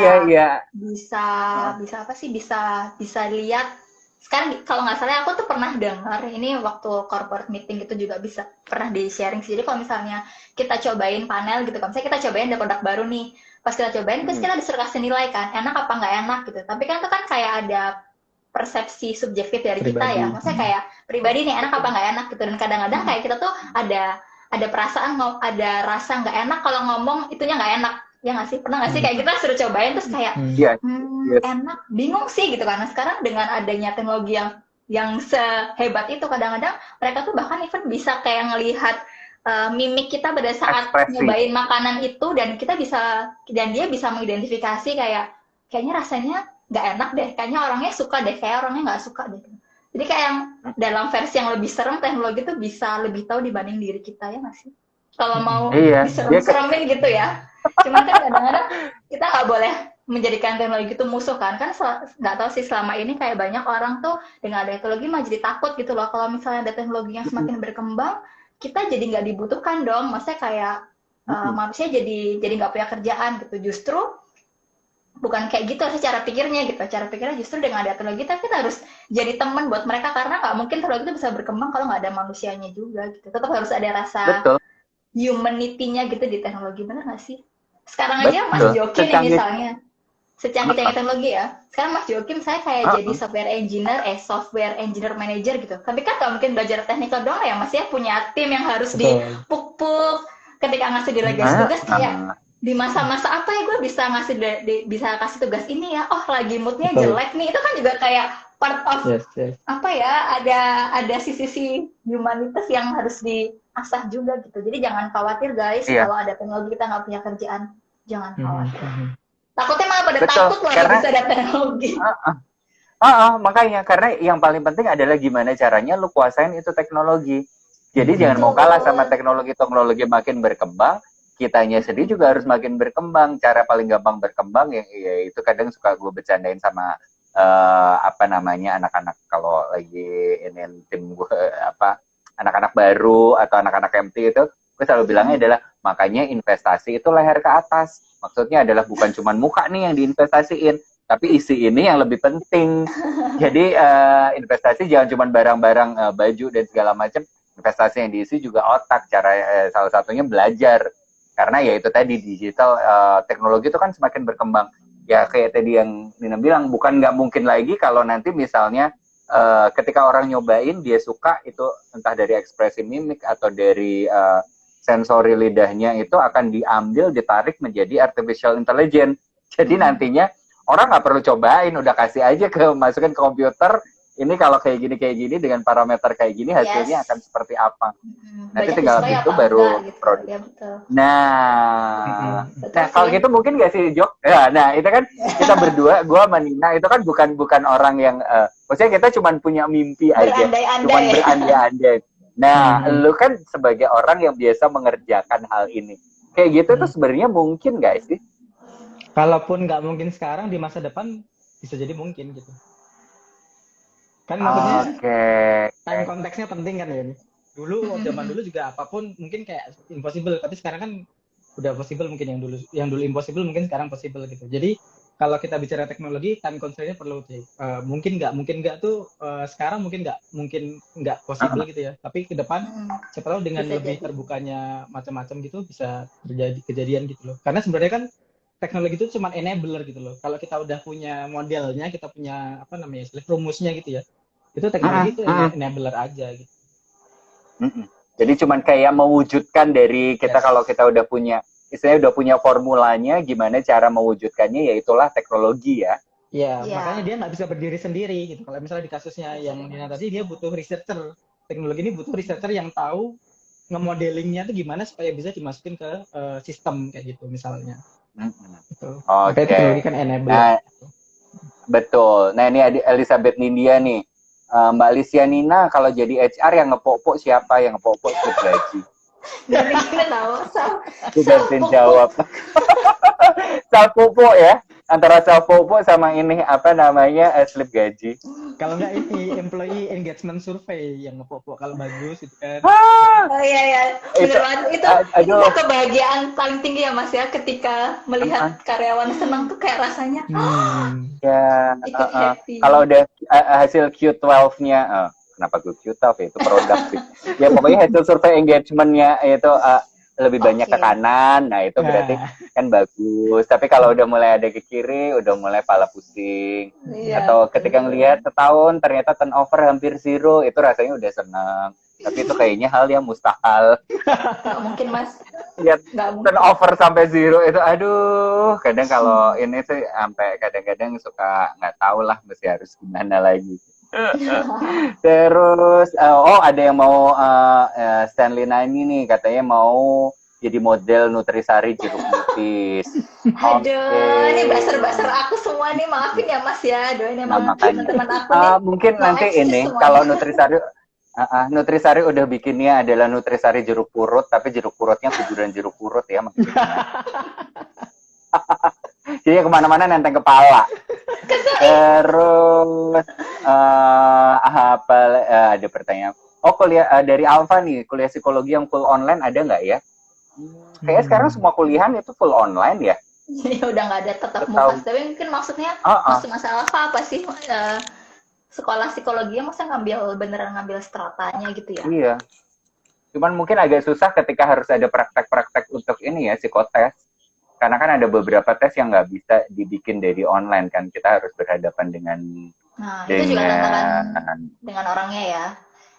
bisa lihat. Sekarang kalau nggak salah aku tuh pernah dengar ini waktu corporate meeting itu juga bisa pernah di sharing. Jadi kalau misalnya kita cobain panel gitu, kalau misalnya kita cobain ada produk baru nih, pas kita cobain terus kita disuruh kasih nilai kan, enak apa nggak enak gitu. Tapi kan itu kan kayak ada persepsi subjektif dari kita ya, maksudnya kayak pribadi nih enak apa nggak enak gitu. Dan kadang-kadang kayak kita tuh ada perasaan, ada rasa nggak enak kalau ngomong itunya nggak enak. Ya nggak sih? Pernah nggak sih kayak kita suruh cobain terus kayak enak, bingung sih gitu. Karena sekarang dengan adanya teknologi yang yang sehebat itu. Kadang-kadang mereka tuh bahkan even bisa kayak ngelihat mimik kita pada saat nyobain makanan itu, dan dia bisa mengidentifikasi kayaknya rasanya nggak enak deh, kayaknya orangnya suka deh, kayak orangnya nggak suka deh. Jadi kayak yang dalam versi yang lebih serem, teknologi tuh bisa lebih tahu dibanding diri kita, ya nggak sih? Kalau mau diserem-seremin gitu ya. Cuman kan kadang-kadang kita nggak boleh menjadikan teknologi itu musuh kan nggak tahu sih, selama ini kayak banyak orang tuh dengan ada teknologi mah jadi takut gitu loh. Kalau misalnya ada teknologi yang semakin berkembang, kita jadi nggak dibutuhkan dong. Maksudnya kayak manusia jadi nggak punya kerjaan gitu. Justru bukan kayak gitu sih cara pikirnya gitu. Cara pikirnya justru dengan ada teknologi kita harus jadi teman buat mereka, karena nggak mungkin teknologi itu bisa berkembang kalau nggak ada manusianya juga gitu. Tetap harus ada rasa humanity-nya gitu di teknologi, bener nggak sih? Sekarang aja Mas Joki nih misalnya, secanggih-canggih teknologi ya. Sekarang Mas Jokim saya kayak jadi software engineer manager gitu. Tapi kan nggak mungkin belajar teknikal doang ya, Mas ya, punya tim yang harus dipuk-puk. Ketika ngasih delegasi tugas kayak di masa-masa apa ya gue bisa bisa kasih tugas ini ya. Oh lagi moodnya jelek nih. Itu kan juga kayak part of apa ya? Ada sisi humanitas yang harus diasah juga gitu. Jadi jangan khawatir guys kalau ada teknologi kita nggak punya kerjaan. Jangan khawatir. Takutnya malah pada takut loh karena bisa ada teknologi. Makanya karena yang paling penting adalah gimana caranya lu kuasain itu teknologi. Jadi jangan mau kalah sama teknologi makin berkembang, kitanya sendiri juga harus makin berkembang. Cara paling gampang berkembang ya itu kadang suka gue bercandain sama anak-anak kalau lagi ini tim gue anak-anak baru atau anak-anak MT itu, gue selalu bilangnya adalah makanya investasi itu leher ke atas. Maksudnya adalah bukan cuma muka nih yang diinvestasiin, tapi isi ini yang lebih penting. Jadi investasi jangan cuma barang-barang baju dan segala macam. Investasi yang diisi juga otak. Salah satunya belajar. Karena ya itu tadi digital teknologi itu kan semakin berkembang. Ya kayak tadi yang Nina bilang, bukan nggak mungkin lagi kalau nanti misalnya ketika orang nyobain dia suka itu entah dari ekspresi mimik atau dari sensori lidahnya itu akan diambil, ditarik menjadi artificial intelligence. Jadi nantinya orang nggak perlu cobain, udah kasih aja masukin ke komputer. Ini kalau kayak gini dengan parameter kayak gini hasilnya akan seperti apa. Nanti tinggal itu baru gitu, produk. Ya, nah kalau gitu mungkin nggak sih Jok? Ya, nah itu kan kita berdua, gue sama Nina itu kan bukan orang yang, maksudnya kita cuma punya mimpi aja, cuma berandai-andai. Nah, lu kan sebagai orang yang biasa mengerjakan hal ini, kayak gitu tuh sebenarnya mungkin nggak sih? Kalaupun nggak mungkin sekarang, di masa depan bisa jadi mungkin gitu. Kan maksudnya time konteksnya penting kan ya ini. Zaman dulu juga apapun mungkin kayak impossible, tapi sekarang kan udah possible. Mungkin yang dulu impossible mungkin sekarang possible gitu. Jadi kalau kita bicara teknologi, time constraint-nya perlu sih. Mungkin nggak tuh sekarang mungkin nggak possible gitu ya. Tapi ke depan siapa tahu dengan bisa lebih terbukanya macam-macam gitu bisa terjadi kejadian gitu loh. Karena sebenarnya kan teknologi itu cuma enabler gitu loh. Kalau kita udah punya modelnya, kita punya rumusnya gitu ya. Itu teknologi itu enabler aja gitu. Jadi cuman kayak mewujudkan dari kita kalau kita udah punya, istilahnya udah punya formulanya, gimana cara mewujudkannya, ya itulah teknologi ya. Iya, makanya dia nggak bisa berdiri sendiri gitu. Kalau misalnya di kasusnya yang Nina tadi, dia butuh researcher. Teknologi ini butuh researcher yang tahu ngemodelingnya tuh gimana supaya bisa dimasukin ke sistem kayak gitu misalnya. Gitu. Makanya teknologi kan enabler. Betul. Nah ini Elizabeth Nindya nih. Mbak Alicia Nina, kalau jadi HR yang ngepok-pok siapa? Yang ngepok-pok slip gaji? Dari kita tahu. Sudah jawab. Salpopo ya? Antara salpopo sama ini slip gaji. Kalau nggak ini employee engagement survey yang ngepok-pok kalau bagus itu kan. Oh iya. Itu kebahagiaan paling tinggi ya Mas ya, ketika melihat karyawan senang tuh kayak rasanya. Ikut happy. Kalau udah hasil Q12-nya, kenapa gue Q12 ya, itu produk sih. Ya pokoknya hasil survei engagement-nya itu lebih banyak ke kanan, nah itu berarti kan bagus. Tapi kalau udah mulai ada ke kiri, udah mulai pala pusing. Atau ketika ngelihat setahun ternyata turnover hampir zero, itu rasanya udah seneng. Tapi itu kayaknya hal yang mustahil. Nggak mungkin Mas. Lihat turnover sampai zero itu, aduh. Kadang kalau ini sih sampai kadang-kadang suka nggak tahu lah mesti harus gimana lagi. Terus ada yang mau Stanley Nani nih katanya mau jadi model nutrisari jeruk nipis. Aduh, ini baser-baser aku semua nih, maafin ya Mas ya. Aduh, ini Nah, emang makanya teman-teman aku nih mungkin no nanti excuse ini semuanya. kalau Nutrisari udah bikinnya adalah Nutrisari jeruk purut, tapi jeruk purutnya kuburan jeruk purut ya maksudnya. Jadi kemana-mana nenteng kepala. Terus ada pertanyaan. Oh, kuliah dari Alfa nih, kuliah psikologi yang full online ada nggak ya? Kayaknya sekarang semua kuliahan itu full online ya. Ya udah nggak ada tetap muka. Tapi mungkin maksudnya maksud masalah apa sih? Sekolah psikologinya masa beneran ngambil stratanya gitu ya? Iya. Cuman mungkin agak susah ketika harus ada praktek-praktek untuk ini ya, psikotes. Karena kan ada beberapa tes yang nggak bisa dibikin dari online kan. Kita harus berhadapan dengan itu juga tantangan dengan orangnya ya.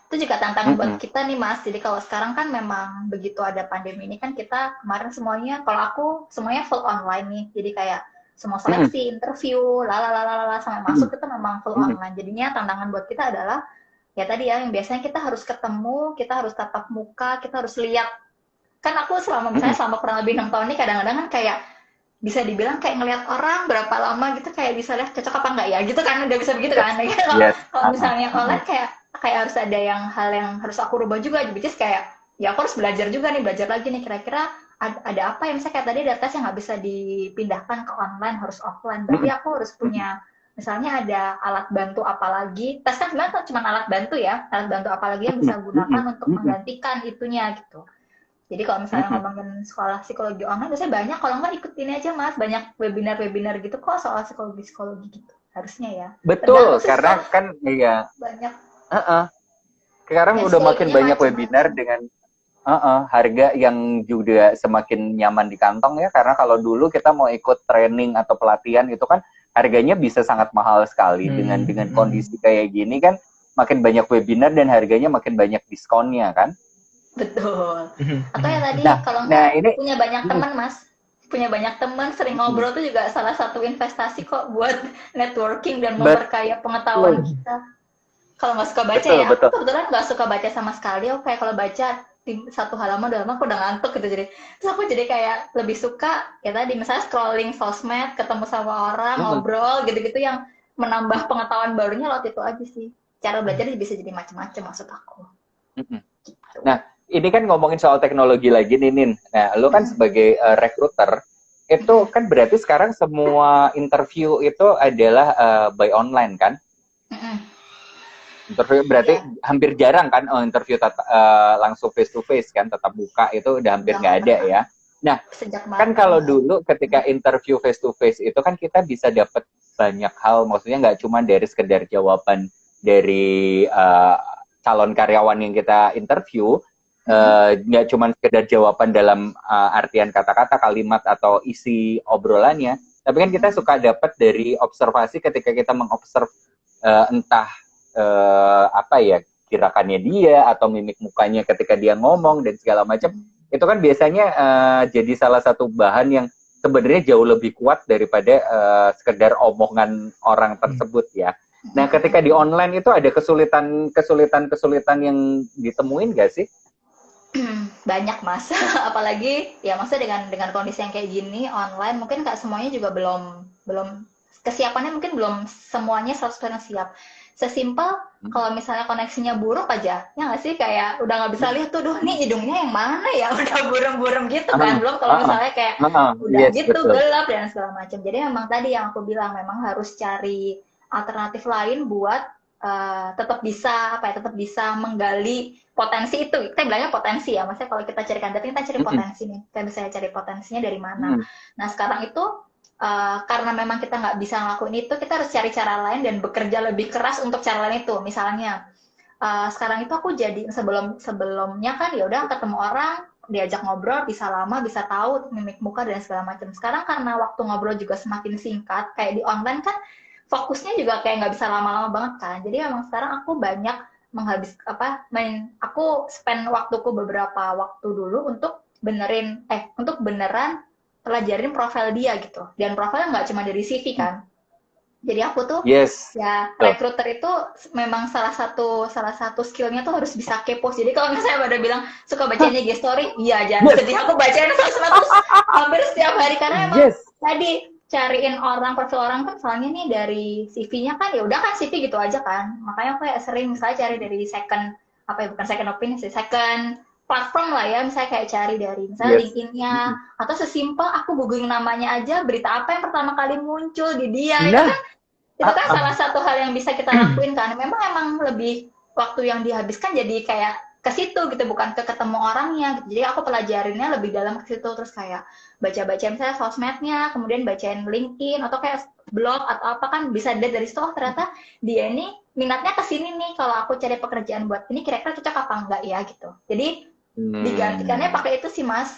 Itu juga tantangan buat kita nih Mas. Jadi kalau sekarang kan memang begitu ada pandemi ini kan kita kemarin semuanya, kalau aku semuanya full online nih. Jadi kayak semua seleksi, interview, lalalala sampai masuk itu memang full online. Jadinya tantangan buat kita adalah ya tadi ya yang biasanya kita harus ketemu, kita harus tatap muka, kita harus lihat. Kan aku misalnya selama kurang lebih 6 tahun ini kadang-kadang kan kayak bisa dibilang kayak ngelihat orang berapa lama gitu kayak bisa lihat cocok apa enggak ya gitu kan udah bisa begitu kan. Kalau misalnya online kayak harus ada hal yang harus aku rubah juga, jadi kayak ya aku harus belajar juga nih, belajar lagi nih kira-kira ada apa yang misalnya kayak tadi ada tes yang nggak bisa dipindahkan ke online, harus offline, berarti aku harus punya misalnya ada alat bantu apalagi, tes kan sebenarnya cuma alat bantu ya, alat bantu apalagi yang bisa gunakan untuk menggantikan itunya gitu. Jadi kalau misalnya ngomongin sekolah psikologi online, biasanya banyak, kalau nggak ikut ini aja Mas, banyak webinar-webinar gitu kok soal psikologi gitu, harusnya ya. Betul, karena kan iya. Banyak. Sekarang udah makin banyak webinar dengan harga yang juga semakin nyaman di kantong ya, karena kalau dulu kita mau ikut training atau pelatihan itu kan harganya bisa sangat mahal sekali. Dengan kondisi kayak gini kan makin banyak webinar dan harganya makin banyak diskonnya kan. Betul. Atau yang tadi kalau nggak punya banyak teman Mas, punya banyak teman, sering ngobrol tuh juga salah satu investasi kok buat networking dan memperkaya pengetahuan kita. Kalau nggak suka baca ya, aku kebetulan nggak suka baca sama sekali. Aku kayak kalau baca satu halaman udah lama aku udah ngantuk gitu, terus aku jadi kayak lebih suka ya tadi misalnya scrolling sosmed, ketemu sama orang, ngobrol gitu-gitu yang menambah pengetahuan barunya lewat itu aja sih. Cara belajar bisa jadi macam-macam maksud aku. Gitu. Nah, ini kan ngomongin soal teknologi lagi nih, Nin. Nah, lo kan sebagai recruiter, itu kan berarti sekarang semua interview itu adalah by online kan? Interview berarti hampir jarang kan interview langsung face to face kan, tatap muka itu udah hampir nggak ada ya. Nah, kan kalau dulu ketika interview face to face itu kan kita bisa dapat banyak hal, maksudnya nggak cuma dari sekedar jawaban dari calon karyawan yang kita interview, nggak cuma sekedar jawaban dalam artian kata-kata, kalimat atau isi obrolannya, tapi kan kita suka dapat dari observasi ketika kita mengobserv entah apa ya, gerakannya dia atau mimik mukanya ketika dia ngomong dan segala macam. Itu kan biasanya jadi salah satu bahan yang sebenarnya jauh lebih kuat daripada sekedar omongan orang tersebut ya. Nah, ketika di online itu ada kesulitan yang ditemuin gak sih? Banyak Mas, apalagi ya maksudnya dengan kondisi yang kayak gini online, mungkin nggak semuanya juga belum kesiapannya, mungkin belum semuanya 100% siap. Sesimpel kalau misalnya koneksinya buruk aja, ya nggak sih, kayak udah nggak bisa lihat tuh, nih hidungnya yang mana ya, udah burem-burem gitu kan. Belum kalau misalnya kayak udah gitu gelap dan segala macam. Jadi memang tadi yang aku bilang, memang harus cari alternatif lain buat tetap bisa menggali potensi itu. Kita bilangnya potensi ya, maksudnya kalau kita cari kandidat, kita cari potensi nih, kita bisa cari potensinya dari mana. Nah sekarang itu karena memang kita nggak bisa ngelakuin itu, kita harus cari cara lain dan bekerja lebih keras untuk cara lain itu. Misalnya sekarang itu aku jadi sebelumnya kan ya udah ketemu orang, diajak ngobrol, bisa lama, bisa tahu mimik muka dan segala macam. Sekarang karena waktu ngobrol juga semakin singkat, kayak di online kan fokusnya juga kayak nggak bisa lama-lama banget kan. Jadi memang sekarang aku banyak aku spend waktuku beberapa waktu dulu untuk beneran pelajarin profil dia gitu. Dan profilnya nggak cuma dari CV kan. Jadi aku tuh Yes. ya recruiter itu memang salah satu skillnya tuh harus bisa kepo. Jadi kalau misalnya pada bilang suka bacain IG story, iya jangan sedih, aku bacain sosmed terus hampir setiap hari karena emang tadi cariin orang, profil orang kan soalnya nih dari CV-nya kan ya udah kan CV gitu aja kan. Makanya aku kayak sering misalnya cari dari bukan second opinion sih, second platform lah ya, misalnya kayak cari dari misalnya LinkedIn-nya, atau sesimpel aku googling namanya aja, berita apa yang pertama kali muncul di dia, itu kan salah satu hal yang bisa kita lakuin kan. Emang lebih waktu yang dihabiskan jadi kayak ke situ gitu, bukan ke ketemu orangnya gitu. Jadi aku pelajarinnya lebih dalam ke situ, terus kayak baca-baca misalnya sosmednya, kemudian bacain LinkedIn atau kayak blog atau apa kan bisa dilihat dari situ, oh ternyata dia ini minatnya ke sini nih, kalau aku cari pekerjaan buat ini kira-kira cocok apa enggak ya gitu. Jadi digantikannya pakai itu sih Mas.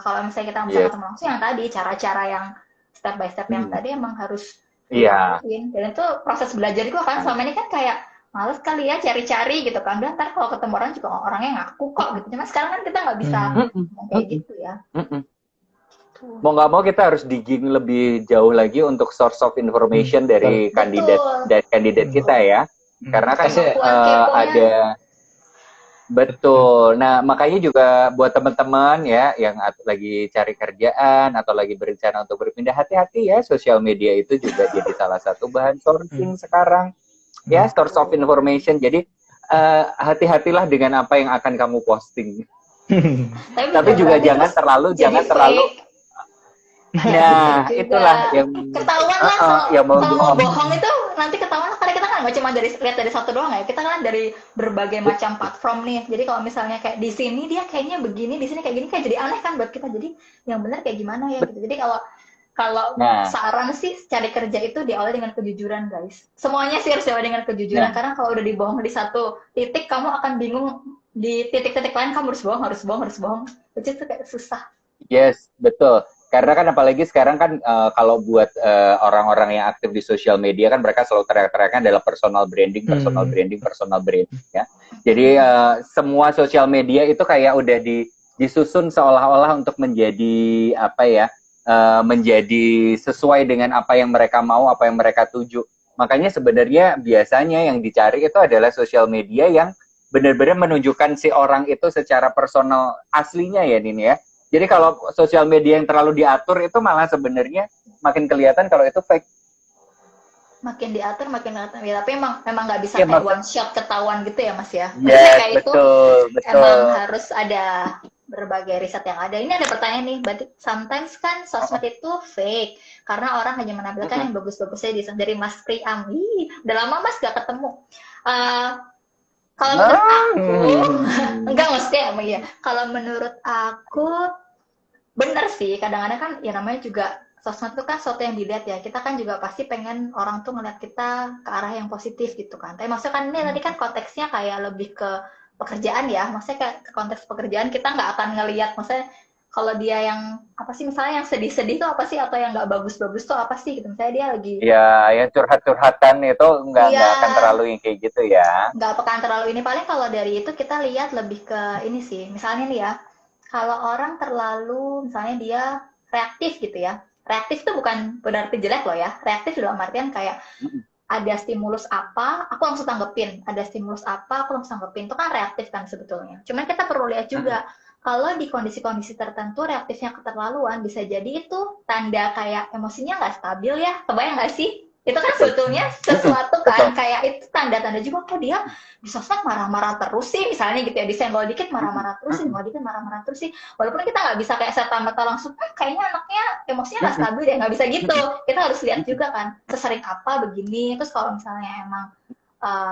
Kalau misalnya kita bisa ketemu langsung, yang tadi cara-cara yang step by step yang tadi emang harus dilakuin. Dan itu proses belajar juga kan, selama ini kan kayak males kali ya cari-cari gitu kan, dan ntar kalau ketemu orang juga orangnya ngaku kok gitu. Cuma sekarang kan kita nggak bisa kayak gitu ya. Mau nggak mau kita harus digging lebih jauh lagi untuk source of information dari kandidat kita ya. Karena kan ada betul. Nah, makanya juga buat teman-teman ya yang lagi cari kerjaan atau lagi berencana untuk berpindah, hati-hati ya, sosial media itu juga jadi salah satu bahan sourcing sekarang. Ya, source of information. Jadi hati-hatilah dengan apa yang akan kamu posting. Tapi juga jangan terlalu Nah, itulah yang ketahuan lah kalau mau bohong itu nanti ketahuan lah, karena kita kan nggak cuma lihat dari satu doang ya, kita kan dari berbagai macam platform nih. Jadi kalau misalnya kayak di sini dia kayaknya begini, di sini kayak gini, kayak jadi aneh kan buat kita. Jadi yang benar kayak gimana ya gitu. Jadi kalau saran sih cari kerja itu diawali dengan kejujuran guys. Semuanya sih harus diawali dengan kejujuran, karena kalau udah dibohong di satu titik kamu akan bingung di titik-titik lain, kamu harus bohong. Itu kayak susah. Yes, betul. Karena kan apalagi sekarang kan kalau buat orang-orang yang aktif di sosial media kan mereka selalu teriak-teriaknya adalah personal branding ya. Jadi semua sosial media itu kayak udah disusun seolah-olah untuk menjadi menjadi sesuai dengan apa yang mereka mau, apa yang mereka tuju. Makanya sebenarnya biasanya yang dicari itu adalah sosial media yang benar-benar menunjukkan si orang itu secara personal aslinya ya, Nini ya. Jadi kalau sosial media yang terlalu diatur itu malah sebenarnya makin kelihatan kalau itu fake. Makin diatur ya, tapi emang nggak bisa kayak one shot ketahuan gitu ya Mas ya. Kayak betul. Emang harus ada berbagai riset yang ada. Ini ada pertanyaan nih, berarti sometimes kan sosmed itu fake karena orang hanya menampilkan yang bagus-bagusnya dari Mas Priam. Udah lama Mas gak ketemu. Kalau menurut aku, enggak maksudnya ya. Kalau menurut aku bener sih. Kadang-kadang kan ya namanya juga sosmed itu kan sesuatu yang dilihat ya. Kita kan juga pasti pengen orang tuh ngeliat kita ke arah yang positif gitu kan. Tapi maksudnya kan ini tadi kan konteksnya kayak lebih ke pekerjaan ya. Maksudnya kayak ke konteks pekerjaan kita nggak akan ngelihat. Maksudnya kalau dia yang apa sih, misalnya yang sedih-sedih tuh apa sih, atau yang nggak bagus-bagus tuh apa sih gitu. Misalnya dia lagi yang curhat-curhatan itu nggak akan terlalu yang kayak gitu ya. Nggak akan terlalu ini. Paling kalau dari itu kita lihat lebih ke ini sih. Misalnya nih ya, kalau orang terlalu misalnya dia reaktif gitu ya. Reaktif itu bukan berarti jelek loh ya. Reaktif dalam artian kayak ada stimulus apa, aku langsung tanggepin. Ada stimulus apa, aku langsung tanggepin. Itu kan reaktif kan sebetulnya. Cuman kita perlu lihat juga, kalau di kondisi-kondisi tertentu reaktifnya keterlaluan, bisa jadi itu tanda kayak emosinya nggak stabil ya. Kebayang nggak sih? Itu kan sebetulnya sesuatu kan, kayak itu tanda-tanda juga, kok dia di sosmed marah-marah terus sih, misalnya gitu ya, disenggol dikit marah-marah terus sih, senggol dikit marah-marah terus sih. Walaupun kita nggak bisa kayak serta-merta langsung, kayaknya anaknya emosinya nggak stabil ya, nggak bisa gitu. Kita harus lihat juga kan, sesering apa begini. Terus kalau misalnya emang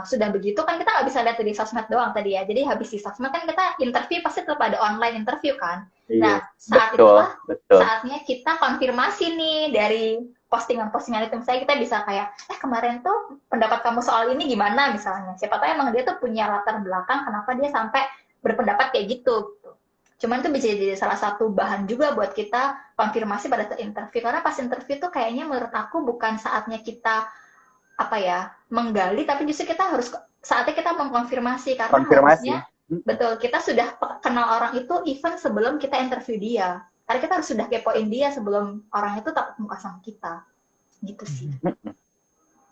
sudah begitu kan kita nggak bisa lihat di sosmed doang tadi ya. Jadi habis di sosmed kan kita interview pasti tetap ada online interview kan. Nah saat itulah saatnya kita konfirmasi nih dari postingan-postingan itu. Misalnya kita bisa kayak, kemarin tuh pendapat kamu soal ini gimana misalnya. Siapa tahu emang dia tuh punya latar belakang kenapa dia sampai berpendapat kayak gitu. Cuman itu bisa jadi salah satu bahan juga buat kita konfirmasi pada saat interview. Karena pas interview tuh kayaknya menurut aku bukan saatnya kita menggali, tapi justru kita harus saatnya kita mengkonfirmasi, karena harusnya betul kita sudah kenal orang itu even sebelum kita interview dia, karena kita harus sudah kepoin dia sebelum orang itu tatap muka sama kita gitu sih.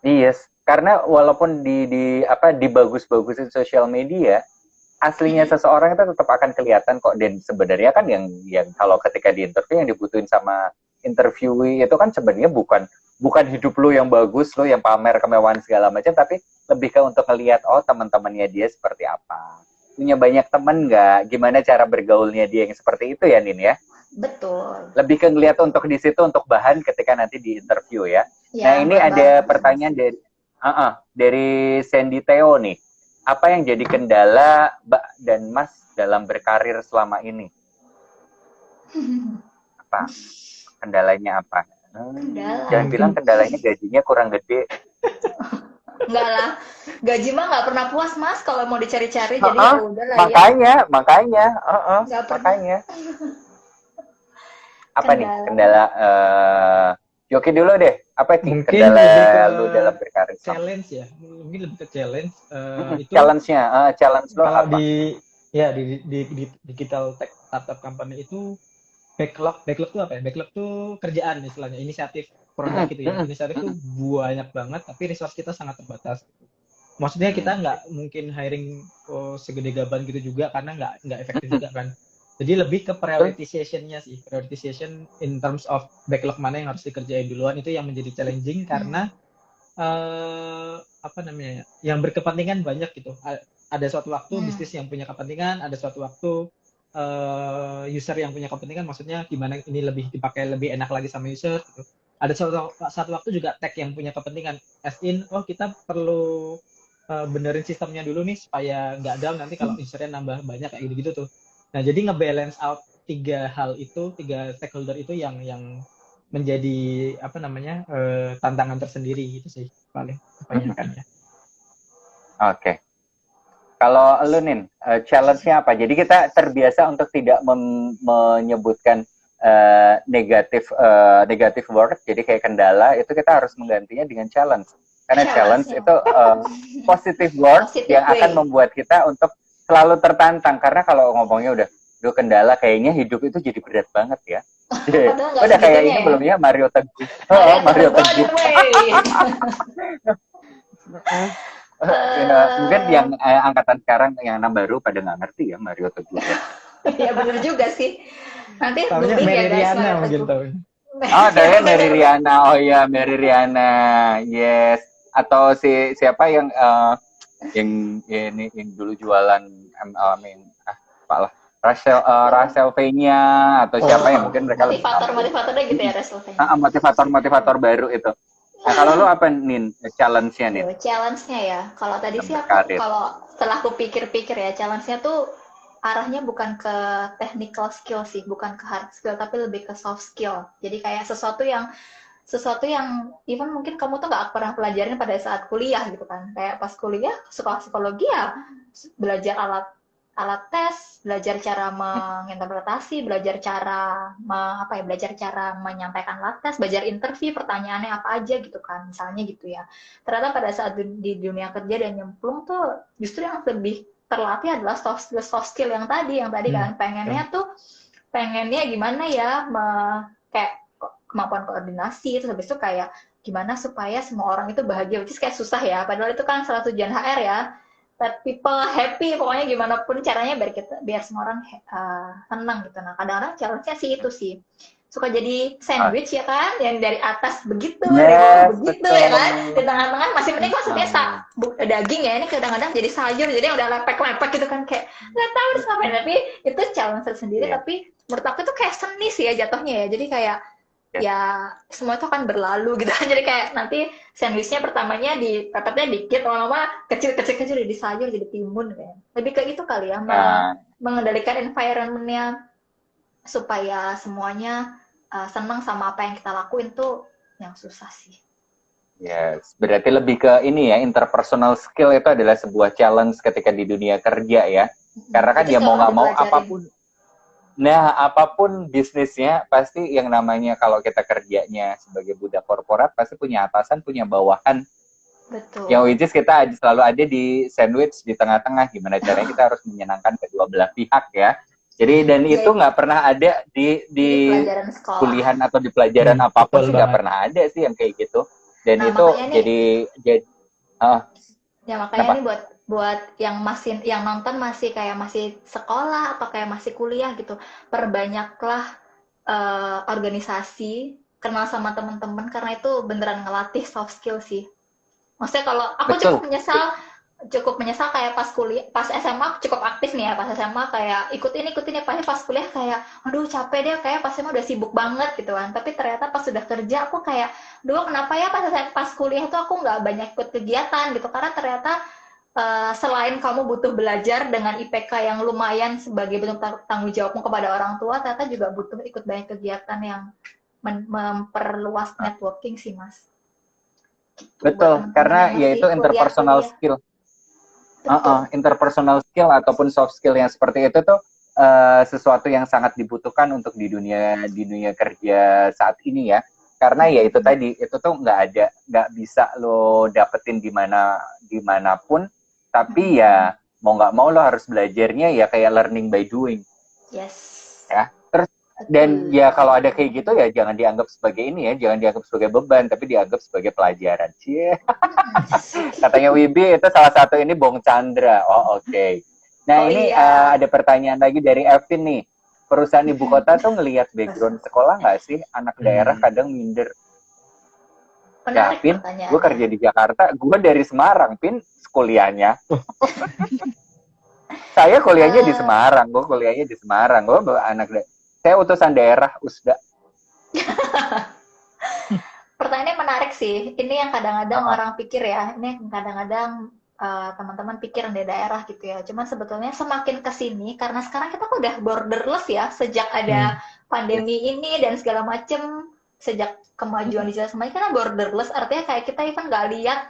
Yes, karena walaupun dibagus-bagusin sosial media, aslinya seseorang itu tetap akan kelihatan kok. Dan sebenarnya kan yang kalau ketika di interview yang dibutuhin sama interviewee itu kan sebenarnya bukan hidup lo yang bagus, lo yang pamer kemewahan segala macam, tapi lebih ke untuk ngelihat teman-temannya dia seperti apa, punya banyak teman nggak, gimana cara bergaulnya dia yang seperti itu ya, Nin ya. Betul. Lebih ke ngelihat untuk di situ untuk bahan ketika nanti di interview ya. Nah, ini ada pertanyaan dari Sandy Theo nih. Apa yang jadi kendala Mbak dan Mas dalam berkarir selama ini? Apa? Kendalanya apa? Jangan bilang kendalanya gajinya kurang gede. Enggak lah. Gaji mah nggak pernah puas, Mas, kalau mau dicari-cari. Jadi ya udah lah ya. Makanya. Apa nih kendala Yoki dulu deh, apa sih kendala lu dalam berkarir? Challenge ya, mungkin lebih ke challenge. Itu challenge-nya, challenge lo apa? Di digital tech startup company itu backlog tuh apa ya? Backlog tuh kerjaan istilahnya, inisiatif produk gitu ya. Inisiatif tuh banyak banget, tapi resource kita sangat terbatas. Maksudnya kita nggak mungkin hiring segede gaban gitu juga, karena nggak efektif juga kan. Jadi lebih ke prioritization-nya sih. Prioritization in terms of backlog mana yang harus dikerjain duluan, itu yang menjadi challenging karena yang berkepentingan banyak gitu. Ada suatu waktu bisnis yang punya kepentingan, ada suatu waktu user yang punya kepentingan, maksudnya gimana ini lebih dipakai lebih enak lagi sama user gitu. Ada satu waktu juga tech yang punya kepentingan, as in kita perlu benerin sistemnya dulu nih supaya nggak down nanti kalau usernya nambah banyak kayak gitu-gitu tuh. Nah, jadi nge-balance out tiga stakeholder itu yang menjadi tantangan tersendiri gitu sih paling kebanyakan ya. Oke. Kalau lu Nin, challenge-nya apa? Jadi kita terbiasa untuk tidak menyebutkan negatif word, jadi kayak kendala itu kita harus menggantinya dengan challenge. Karena challenge itu positive word yang akan membuat kita untuk selalu tertantang, karena kalau ngomongnya udah kendala kayaknya hidup itu jadi berat banget ya. Udah kayak ini belum ya Mario Teguh. Mario Teguh. Mungkin yang angkatan sekarang yang baru pada nggak ngerti ya Mario Teguh. Iya benar juga sih. Nanti Mary Riana mungkin tahu. Ada Mary Riana. Oh iya Mary Riana. Yes. Atau siapa yang dulu jualan Rachel V-nya atau siapa yang mungkin mereka motivatornya gitu ya Rachel V-nya. Motivator baru itu. Nah, kalau lu apa Nin challenge-nya nih? Challenge-nya ya. Kalau tadi sih kalau setelah aku pikir-pikir ya, challenge-nya tuh arahnya bukan ke technical skill sih, bukan ke hard skill, tapi lebih ke soft skill. Jadi kayak sesuatu yang even mungkin kamu tuh nggak pernah pelajarin pada saat kuliah gitu kan. Kayak pas kuliah sekolah psikologi ya belajar alat tes, belajar cara menginterpretasi, belajar cara menyampaikan alat tes, belajar interview, pertanyaannya apa aja gitu kan, misalnya gitu ya. Ternyata pada saat di dunia kerja dan nyemplung tuh justru yang lebih terlatih adalah soft skill yang tadi kan pengennya gimana ya kayak kemampuan koordinasi, terus habis itu kayak gimana supaya semua orang itu bahagia, which is kayak susah ya, padahal itu kan salah tujuan HR ya, let people happy, pokoknya gimana pun caranya biar semua orang senang gitu. Nah kadang-kadang challenge-nya sih itu sih suka jadi sandwich ya kan, yang dari atas begitu, dari bawah begitu ya kan, di tengah-tengah masih penting maksudnya daging ya, ini kadang-kadang jadi sayur, jadi udah lepek-lepek gitu kan, kayak nggak tahu harus ngapain, tapi itu challenge tersendiri. Tapi menurut aku itu kayak seni sih ya jatuhnya ya, jadi kayak ya semua itu akan berlalu gitu kan, jadi kayak nanti sandwichnya pertamanya pepetnya dikit, lama-lama kecil-kecil jadi sayur, jadi timun kayak. Lebih kayak gitu kali ya, mengendalikan environment-nya supaya semuanya senang sama apa yang kita lakuin tuh yang susah sih. Yes, berarti lebih ke ini ya, interpersonal skill itu adalah sebuah challenge ketika di dunia kerja ya. Karena kan dia mau nggak mau apapun bisnisnya pasti yang namanya kalau kita kerjanya sebagai budak korporat pasti punya atasan, punya bawahan. Betul. Yang which is kita selalu ada di sandwich di tengah-tengah, gimana caranya kita harus menyenangkan kedua belah pihak ya. Jadi dan itu nggak pernah ada di kuliahan atau di pelajaran apapun sih nggak pernah ada sih yang kayak gitu. Dan Nah, itu makanya nih, jadi ya makanya kenapa? nih buat yang nonton masih kayak masih sekolah apa kayak masih kuliah gitu, perbanyaklah organisasi, kenal sama teman-teman karena itu beneran ngelatih soft skill sih. Maksudnya kalau aku Betul. cukup menyesal kayak pas kuliah, pas SMA cukup aktif nih ya, pas SMA kayak ikutin ya, pas kuliah kayak aduh capek deh, kayak pas SMA udah sibuk banget gitu kan, tapi ternyata pas sudah kerja aku kayak dulu kenapa ya pas kuliah tuh aku nggak banyak ikut kegiatan gitu, karena ternyata selain kamu butuh belajar dengan IPK yang lumayan sebagai bentuk tanggung jawabmu kepada orang tua, ternyata juga butuh ikut banyak kegiatan yang memperluas networking sih mas. Gitu buat Betul, teman-teman yang karena masih yaitu interpersonal kuliah-kuliah. skill. Betul. Interpersonal skill ataupun soft skill yang seperti itu tuh sesuatu yang sangat dibutuhkan untuk di dunia kerja saat ini ya. Karena ya itu tadi, itu tuh nggak bisa lo dapetin dimanapun, tapi ya mau nggak mau lo harus belajarnya ya kayak learning by doing. Yes. Ya. Terus dan Betul. ya kalau ada kayak gitu ya jangan dianggap sebagai ini ya, jangan dianggap sebagai beban, tapi dianggap sebagai pelajaran. Cie. Katanya Wibi itu salah satu ini Bong Chandra. Oh oke. Nah Oh ini iya. ada pertanyaan lagi dari Evin nih. Perusahaan ibu kota tuh ngelihat background sekolah nggak sih? Anak daerah kadang minder. Ya, Menarik Pin, gue pertanyaannya. kerja di Jakarta, gue dari Semarang, Pin, kuliahnya. Saya kuliahnya di Eh, Semarang, gue kuliahnya di Semarang. Saya utusan daerah, USDA. Pertanyaannya menarik sih. Ini yang kadang-kadang Uh-uh. orang pikir ya. Ini yang kadang-kadang teman-teman pikir di daerah gitu ya. Cuman sebetulnya semakin kesini, karena sekarang kita udah borderless ya, sejak ada Yes. pandemi ini dan segala macem, sejak kemajuan digital semuanya karena borderless, artinya kayak kita even nggak lihat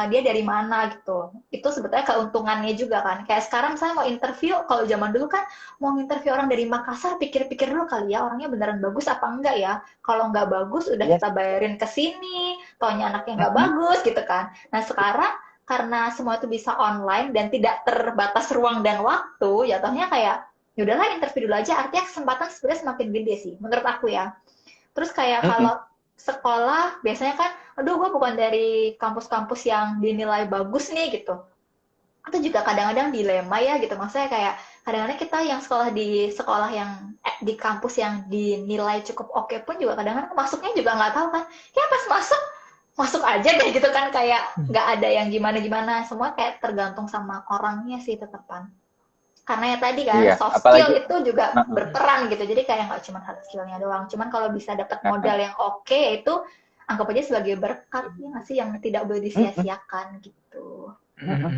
dia dari mana gitu. Itu sebetulnya keuntungannya juga kan. Kayak sekarang saya mau interview, kalau zaman dulu kan mau interview orang dari Makassar, pikir-pikir dulu kali ya orangnya beneran bagus apa enggak ya. Kalau nggak bagus udah Yes. kita bayarin ke sini, taunya anaknya nggak bagus gitu kan. Nah sekarang karena semua itu bisa online dan tidak terbatas ruang dan waktu, jatuhnya kayak ya udahlah interview dulu aja. Artinya kesempatan sebenarnya semakin gede sih menurut aku ya. Terus kayak kalau sekolah biasanya kan, aduh gue bukan dari kampus-kampus yang dinilai bagus nih gitu. Itu juga kadang-kadang dilema ya gitu. Maksudnya kayak kadang-kadang kita yang sekolah di sekolah yang di kampus yang dinilai cukup oke pun juga kadang-kadang masuknya juga nggak tahu kan. Kayak pas masuk aja deh gitu kan, kayak nggak ada yang gimana-gimana. Semua kayak tergantung sama orangnya sih tetepan. Karena ya tadi kan Iya, soft skill apalagi itu juga uh-uh. berperan gitu, jadi kayak nggak cuma hard skillnya doang. Cuman kalau bisa dapat Uh-uh. modal yang oke, itu anggap aja sebagai berkat ya nggak sih, yang tidak boleh disia-siakan gitu.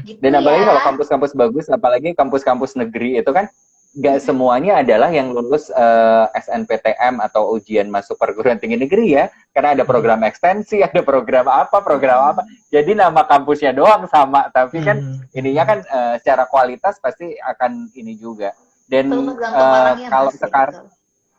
Gitu Dan apalagi kalau ya. kampus-kampus bagus, apalagi kampus-kampus negeri itu kan nggak semuanya adalah yang lulus SNPTM atau ujian masuk perguruan tinggi negeri ya, karena ada program ekstensi, ada program apa. Jadi nama kampusnya doang sama, tapi kan ininya kan secara kualitas pasti akan ini juga. Betul, Dan tergantung orangnya kalau masih sekarang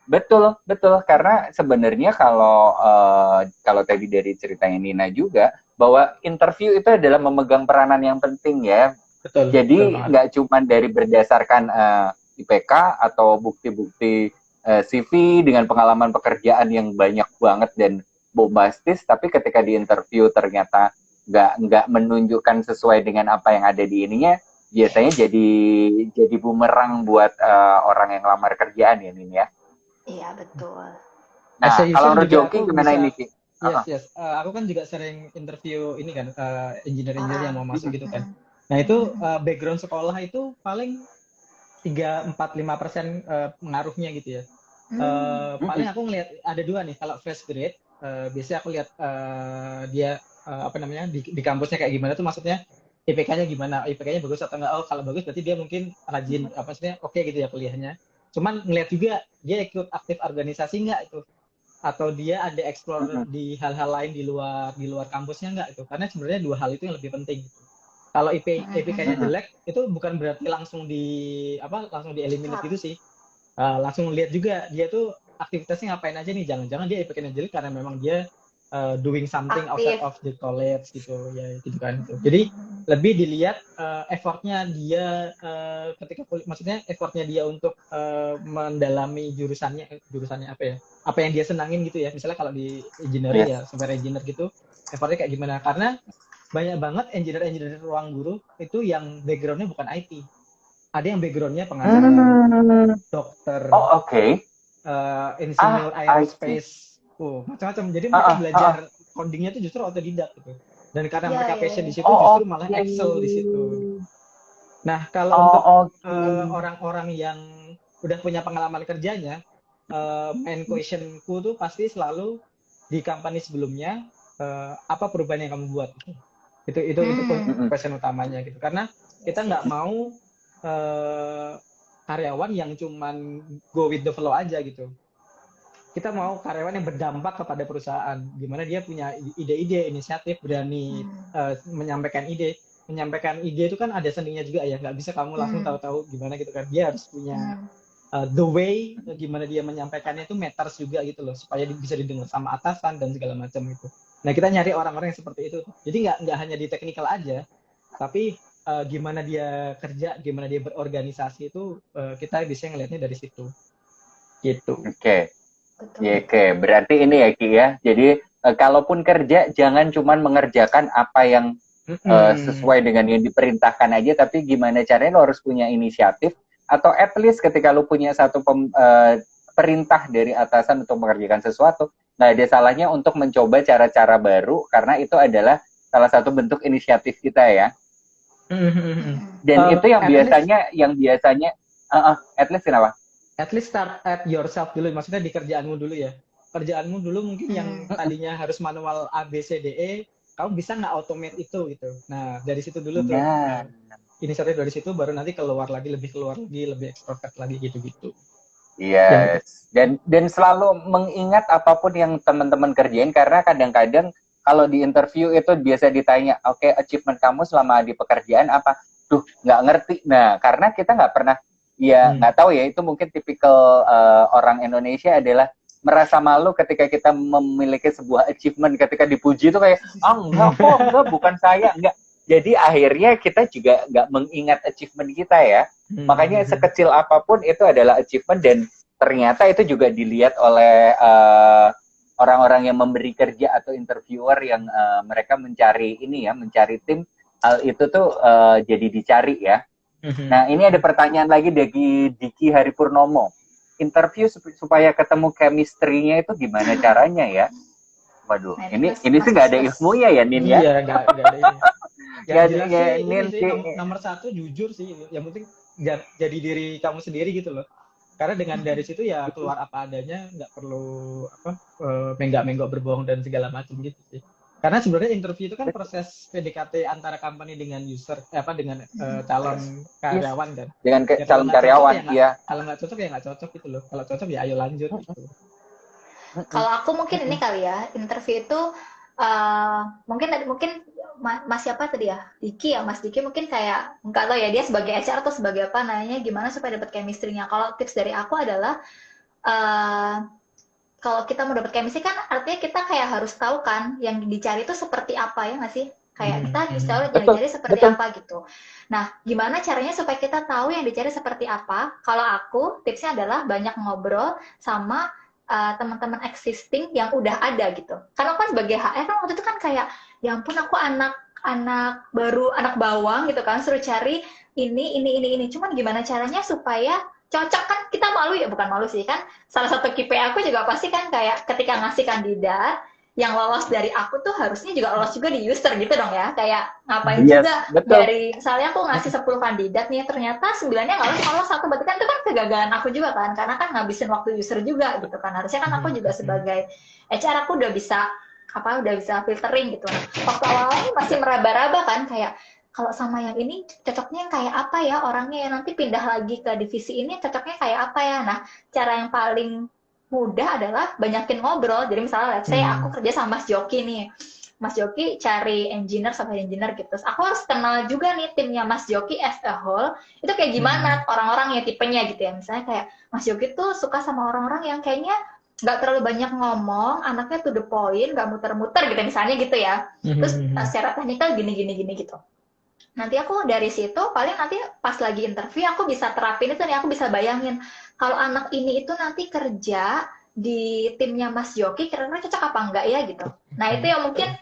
betul. betul karena sebenarnya kalau tadi dari ceritanya Nina juga bahwa interview itu adalah memegang peranan yang penting ya. Betul, betul Jadi banget. nggak cuma dari berdasarkan IPK atau bukti-bukti CV dengan pengalaman pekerjaan yang banyak banget dan bombastis, tapi ketika di interview ternyata nggak menunjukkan sesuai dengan apa yang ada di ininya, biasanya jadi bumerang buat orang yang lamar kerjaan ya Nin ya. Iya betul. Nah, kalau menurut juga Joki aku gimana bisa ini Ki? yes. Aku kan juga sering interview ini kan engineer-engineer yang mau masuk gitu kan. Mm-mm. Nah itu background sekolah itu paling 3, 4, 5% pengaruhnya gitu ya. Paling aku ngelihat ada dua nih. Kalau fresh grade, biasanya aku lihat dia apa namanya di kampusnya kayak gimana tuh, maksudnya IPK-nya gimana, IPK-nya bagus atau enggak. Oh kalau bagus berarti dia mungkin rajin, apa maksudnya oke gitu ya kuliahnya. Cuman ngelihat juga dia ikut aktif organisasi enggak itu, atau dia ada explore di hal-hal lain di luar kampusnya enggak itu. Karena sebenarnya dua hal itu yang lebih penting gitu. Kalau IPK-nya jelek itu bukan berarti langsung langsung di eliminate gitu sih. Langsung lihat juga dia tuh aktivitasnya ngapain aja nih, jangan-jangan dia IPK-nya jelek karena memang dia doing something outside Aktif. of the college gitu ya, gitu kan. Jadi lebih dilihat effortnya dia maksudnya effortnya dia untuk mendalami jurusannya apa ya, apa yang dia senangin gitu ya. Misalnya kalau di engineering ya software engineer gitu, effortnya kayak gimana. Karena banyak banget engineer ruang guru itu yang backgroundnya bukan IT. Ada yang backgroundnya pengacara, dokter, insinyur aerospace, macam-macam. Jadi mereka belajar codingnya itu justru otodidak gitu. Dan karena mereka passion di situ, justru malah excel di situ. Nah, kalau untuk orang-orang yang udah punya pengalaman kerjanya, main questionku tuh pasti selalu di company sebelumnya, apa perubahan yang kamu buat? Itu question utamanya gitu. Karena kita nggak mau karyawan yang cuman go with the flow aja gitu. Kita mau karyawan yang berdampak kepada perusahaan, gimana dia punya ide-ide, inisiatif, berani menyampaikan ide. Menyampaikan ide itu kan ada seninya juga ya, nggak bisa kamu langsung tahu-tahu gimana gitu kan. Dia harus punya the way, gimana dia menyampaikannya itu matters juga gitu loh, supaya bisa didengar sama atasan dan segala macam itu. Nah, kita nyari orang-orang yang seperti itu. Jadi nggak hanya di technical aja, tapi gimana dia kerja, gimana dia berorganisasi itu kita bisa ngelihatnya dari situ. Gitu. Oke. Berarti ini ya Ki ya. Jadi kalaupun kerja jangan cuma mengerjakan apa yang sesuai dengan yang diperintahkan aja, tapi gimana caranya lo harus punya inisiatif, atau at least ketika lo punya satu perintah dari atasan untuk mengerjakan sesuatu, nggak ada salahnya untuk mencoba cara-cara baru, karena itu adalah salah satu bentuk inisiatif kita ya. Dan itu yang biasanya at least kenapa? At least start at yourself dulu, maksudnya di kerjaanmu dulu ya. Kerjaanmu dulu mungkin yang tadinya harus manual A, B, C, D, E, kamu bisa nggak automate itu gitu. Nah, dari situ dulu tuh. Inisiatif dari situ, baru nanti keluar lagi, lebih extrovert lagi gitu-gitu. Yes. Dan selalu mengingat apapun yang teman-teman kerjain, karena kadang-kadang kalau di interview itu biasa ditanya, oke, achievement kamu selama di pekerjaan apa? Duh, nggak ngerti. Nah, karena kita nggak pernah, ya nggak tahu ya, itu mungkin tipikal orang Indonesia adalah merasa malu ketika kita memiliki sebuah achievement, ketika dipuji itu kayak, enggak, bukan saya, enggak. Jadi akhirnya kita juga nggak mengingat achievement kita ya. Makanya sekecil apapun itu adalah achievement, dan ternyata itu juga dilihat oleh orang-orang yang memberi kerja atau interviewer yang mereka mencari tim, hal itu tuh jadi dicari ya. Nah, ini ada pertanyaan lagi dari Diki Hari Purnomo. Interview supaya ketemu chemistry-nya itu gimana caranya ya? Waduh, ini sih nggak ada ilmunya ya, Nin ya? Iya, nggak ada ini. Nin sih nomor satu jujur sih. Yang penting jadi diri kamu sendiri gitu loh. Karena dengan dari situ ya keluar apa adanya, nggak perlu menggak-menggok berbohong dan segala macam gitu sih. Karena sebenarnya interview itu kan proses PDKT antara company dengan user, dengan calon karyawan kan. Dengan calon karyawan, iya. Kalau nggak cocok ya nggak cocok gitu loh. Kalau cocok ya ayo lanjut gitu. Kalau aku mungkin ini kali ya, interview itu mungkin Mas siapa tadi ya? Diki ya, Mas Diki mungkin kayak nggak tahu ya dia sebagai HR atau sebagai apa nanya gimana supaya dapat chemistry-nya. Kalau tips dari aku adalah kalau kita mau dapat chemistry kan artinya kita kayak harus tahu kan yang dicari itu seperti apa ya nggak sih? Kayak kita harus tahu yang dicari seperti apa gitu. Nah, gimana caranya supaya kita tahu yang dicari seperti apa? Kalau aku tipsnya adalah banyak ngobrol sama teman-teman existing yang udah ada gitu. Karena kan sebagai HR kan waktu itu kan kayak ya ampun aku anak baru, anak bawang gitu kan, suruh cari ini. Cuman gimana caranya supaya cocok, kan kita malu ya, bukan malu sih kan, salah satu KPI aku juga pasti kan kayak ketika ngasih kandidat yang lolos dari aku tuh harusnya juga lolos juga di user gitu dong ya, kayak ngapain juga betul. Dari misalnya aku ngasih 10 kandidat nih ternyata 9-nya nggak lolos, satu berarti kan itu kan kegagalan aku juga kan, karena kan ngabisin waktu user juga gitu kan, harusnya kan aku juga sebagai HR aku udah bisa filtering gitu. Waktu awalnya masih meraba-raba kan kayak kalau sama yang ini cocoknya yang kayak apa ya orangnya ya, nanti pindah lagi ke divisi ini cocoknya kayak apa ya. Nah, cara yang paling mudah adalah banyakin ngobrol. Jadi misalnya let's say aku kerja sama Mas Joki nih. Mas Joki cari engineer sama engineer gitu. Terus aku harus kenal juga nih timnya Mas Joki as a whole. Itu kayak gimana orang-orang yang tipenya gitu ya. Misalnya kayak Mas Joki tuh suka sama orang-orang yang kayaknya nggak terlalu banyak ngomong, anaknya to the point, nggak muter-muter gitu misalnya gitu ya. Terus secara teknikal gini gitu. Nanti aku dari situ paling nanti pas lagi interview aku bisa terapin itu nih, aku bisa bayangin kalau anak ini itu nanti kerja di timnya Mas Joki kira-kira cocok apa enggak ya gitu. Nah itu yang mungkin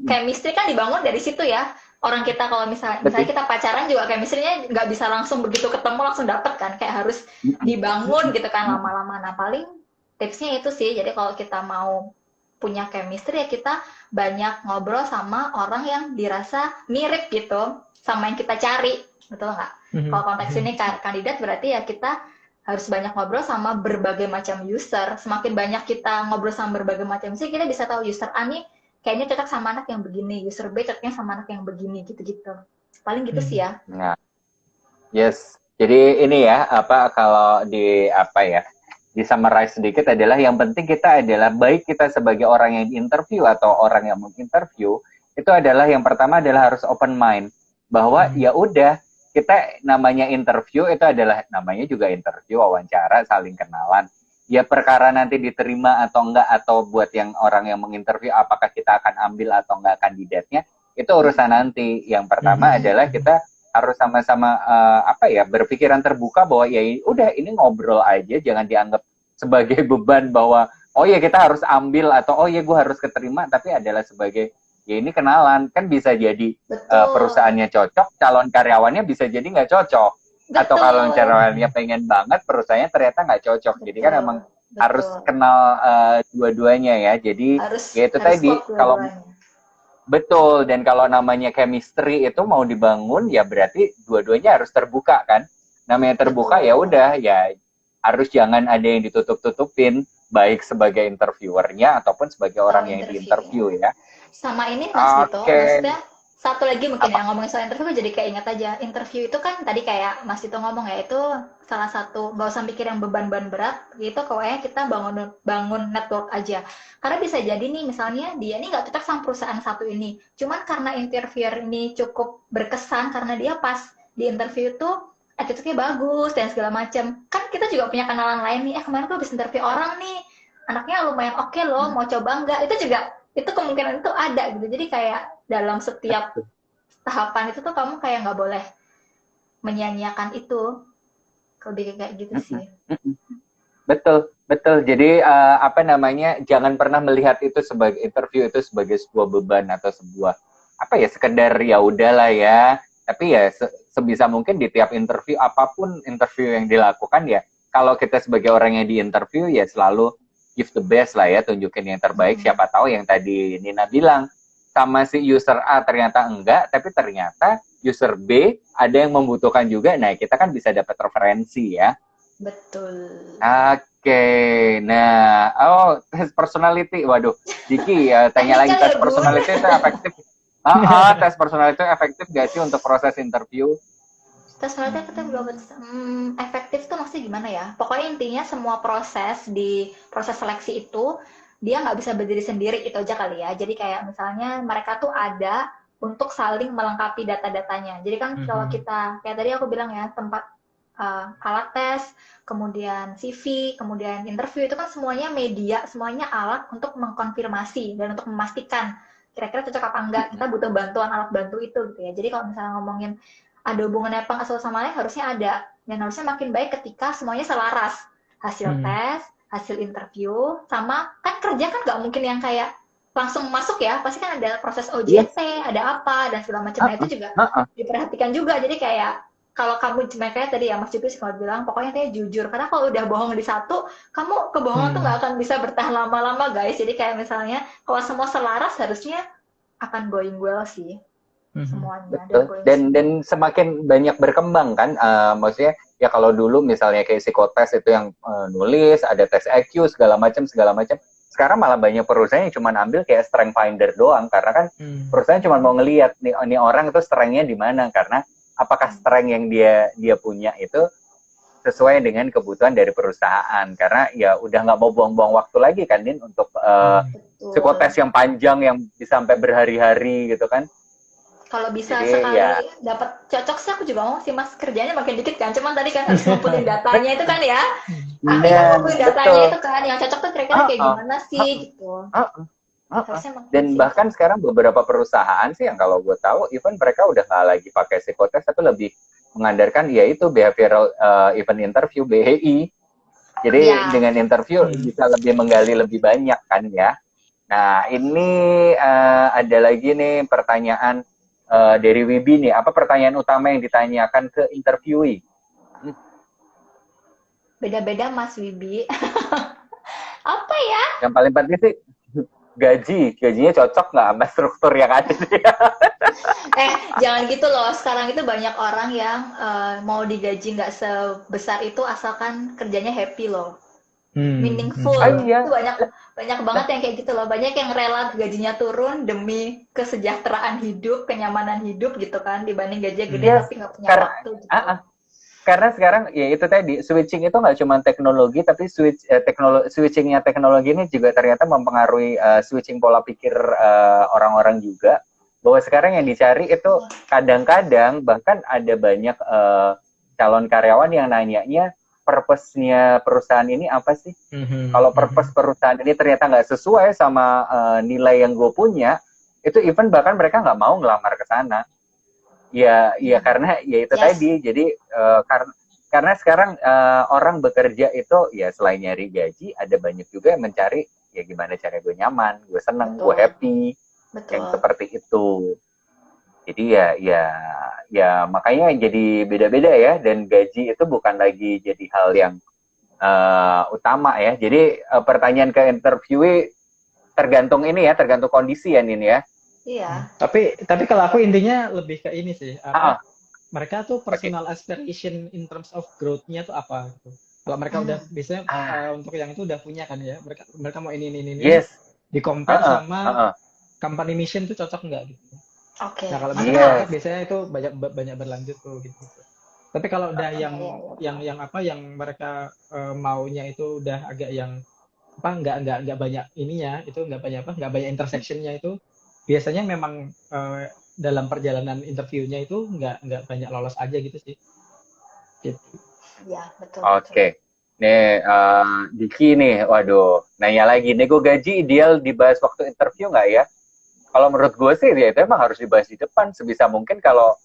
chemistry kan dibangun dari situ ya. Orang kita kalau misalnya kita pacaran juga chemistry-nya nggak bisa langsung begitu ketemu langsung dapet kan, kayak harus dibangun gitu kan lama-lama. Nah paling tipsnya itu sih, jadi kalau kita mau punya chemistry ya kita banyak ngobrol sama orang yang dirasa mirip gitu sama yang kita cari, betul nggak? Kalau konteks ini kandidat berarti ya kita harus banyak ngobrol sama berbagai macam user. Semakin banyak kita ngobrol sama berbagai macam user, kita bisa tahu user A nih kayaknya cocok sama anak yang begini, user B cocoknya sama anak yang begini, gitu-gitu. Paling gitu sih ya. Nah, yes. Jadi ini ya, kalau di summarize sedikit adalah yang penting kita adalah baik kita sebagai orang yang diinterview atau orang yang menginterview, itu adalah yang pertama adalah harus open mind bahwa ya udah kita namanya interview itu adalah namanya juga interview, wawancara, saling kenalan. Ya perkara nanti diterima atau enggak, atau buat yang orang yang menginterview apakah kita akan ambil atau enggak kandidatnya, itu urusan nanti. Yang pertama adalah kita harus sama-sama berpikiran terbuka bahwa ya udah ini ngobrol aja, jangan dianggap sebagai beban bahwa oh ya kita harus ambil atau oh ya gue harus keterima, tapi adalah sebagai ya ini kenalan. Kan bisa jadi perusahaannya cocok, calon karyawannya bisa jadi nggak cocok. Atau kalau caranya pengen banget, perusahaannya ternyata nggak cocok. Jadi kan emang harus kenal dua-duanya ya. Jadi ya itu tadi kalau betul, dan kalau namanya chemistry itu mau dibangun ya berarti dua-duanya harus terbuka kan. Namanya terbuka ya udah ya harus jangan ada yang ditutup-tutupin, baik sebagai interviewernya ataupun sebagai orang yang diinterview ya. Sama ini Mas Dito, maksudnya satu lagi mungkin ya ngomongin soal interview, jadi kayak ingat aja interview itu kan tadi kayak Mas Dito ngomong ya, itu salah satu nggak usah mikir yang beban-beban berat gitu, pokoknya kita bangun network aja. Karena bisa jadi nih misalnya dia ini nggak cocok sama perusahaan satu ini, cuman karena interviewer ini cukup berkesan karena dia pas di interview tuh attitude-nya bagus dan segala macam. Kan kita juga punya kenalan lain nih, kemarin tuh habis interview orang nih, anaknya lumayan oke loh, mau coba nggak? Itu kemungkinan itu ada gitu. Jadi kayak dalam setiap tahapan itu tuh kamu kayak nggak boleh menyia-nyiakan itu. Lebih kayak gitu sih. Betul. Jadi jangan pernah melihat itu sebagai interview itu sebagai sebuah beban atau sebuah sekedar ya udahlah ya. Tapi ya sebisa mungkin di tiap interview, apapun interview yang dilakukan ya, kalau kita sebagai orang yang diinterview ya selalu give the best lah ya, tunjukin yang terbaik. Siapa tahu yang tadi Nina bilang sama si user A ternyata enggak, tapi ternyata user B ada yang membutuhkan juga. Nah, kita kan bisa dapat referensi ya. Betul. Oke. Nah, tes personality. Waduh, Diki tanya lagi, tes personality itu efektif? Tes personality itu efektif gak sih untuk proses interview? Tes personality kita belum efektif tuh maksudnya gimana ya? Pokoknya intinya semua proses seleksi itu dia nggak bisa berdiri sendiri, itu aja kali ya. Jadi kayak misalnya mereka tuh ada untuk saling melengkapi data-datanya. Jadi kan kalau kita kayak tadi aku bilang ya, tempat alat tes, kemudian CV, kemudian interview, itu kan semuanya media, semuanya alat untuk mengkonfirmasi dan untuk memastikan kira-kira cocok apa enggak. Kita butuh bantuan alat bantu itu gitu ya. Jadi kalau misalnya ngomongin ada hubungannya apa satu sama lain, harusnya ada, dan harusnya makin baik ketika semuanya selaras, hasil tes, hasil interview, sama kan kerja kan nggak mungkin yang kayak langsung masuk ya, pasti kan ada proses OJT, ada apa dan segala macamnya, itu juga diperhatikan juga. Jadi kayak kalau kamu kayak tadi ya Mas Jupis kalau bilang pokoknya kayak jujur, karena kalau udah bohong di satu, kamu kebohongan tuh nggak akan bisa bertahan lama-lama guys. Jadi kayak misalnya kalau semua selaras harusnya akan going well sih. Semuanya. Dan semakin banyak berkembang kan, maksudnya ya kalau dulu misalnya kayak psikotes itu yang nulis, ada tes IQ segala macam. Sekarang malah banyak perusahaan yang cuma ambil kayak strength finder doang, karena kan perusahaan cuma mau ngelihat nih orang itu strength-nya di mana, karena apakah strength yang dia punya itu sesuai dengan kebutuhan dari perusahaan. Karena ya udah nggak mau buang-buang waktu lagi kan Din untuk psikotes yang panjang yang bisa sampai berhari-hari gitu kan. Kalau bisa sekali dapat cocok sih aku juga mau sih Mas, kerjanya makin dikit kan, cuman tadi kan harus ngumpulin datanya itu kan ya. Akhirnya ngumpulin datanya itu kan yang cocok tuh kira-kira kayak gimana sih gitu. Dan bahkan sekarang beberapa perusahaan sih yang kalau gue tahu even mereka udah nggak lagi pakai psikotes, tapi lebih mengandalkan yaitu behavioral event interview, BEI. Jadi dengan interview bisa lebih menggali lebih banyak kan ya. Nah, ini ada lagi nih pertanyaan dari Wibi nih. Apa pertanyaan utama yang ditanyakan ke interviewee? Beda-beda Mas Wibi. Apa ya? Yang paling penting sih gajinya cocok nggak sama struktur yang ada nih? Jangan gitu loh. Sekarang itu banyak orang yang mau digaji nggak sebesar itu asalkan kerjanya happy loh. Meaningful. Iya. Itu banyak banget yang kayak gitu loh. Banyak yang rela gajinya turun demi kesejahteraan hidup, kenyamanan hidup gitu kan, dibanding gajinya gede tapi nggak punya waktu gitu. Karena sekarang ya itu tadi, switching itu nggak cuma teknologi, tapi switchingnya teknologi ini juga ternyata mempengaruhi switching pola pikir orang-orang juga. Bahwa sekarang yang dicari itu kadang-kadang bahkan ada banyak calon karyawan yang nanyanya purpose-nya perusahaan ini apa sih? Kalau purpose perusahaan ini ternyata nggak sesuai sama nilai yang gue punya, itu even bahkan mereka nggak mau ngelamar ke sana. Ya karena ya itu tadi. Jadi karena sekarang orang bekerja itu ya selain nyari gaji, ada banyak juga yang mencari ya gimana cara gue nyaman, gue seneng, gue happy. Yang seperti itu. Jadi ya makanya jadi beda-beda ya, dan gaji itu bukan lagi jadi hal yang utama ya. Jadi pertanyaan ke interviewee tergantung ini ya, tergantung kondisi ya Nin ya. Iya. Tapi kalau aku intinya lebih ke ini sih. Mereka tuh personal aspiration in terms of growth-nya tuh apa gitu. Kalau mereka udah biasanya untuk yang itu udah punya kan ya. Mereka mau ini. Yes. Di compare sama company mission tuh cocok nggak gitu. Nah kalau biasanya itu banyak berlanjut tuh gitu. Tapi kalau udah yang mereka maunya itu udah agak yang nggak banyak ininya, itu nggak banyak intersectionnya itu, biasanya memang dalam perjalanan interviewnya itu nggak banyak lolos aja gitu sih. Gitu. Ya betul. Oke. Nih Diki nih, waduh, nanya lagi, nego gaji ideal dibahas waktu interview nggak ya? Kalau menurut gue sih ya itu emang harus dibahas di depan sebisa mungkin. Kalau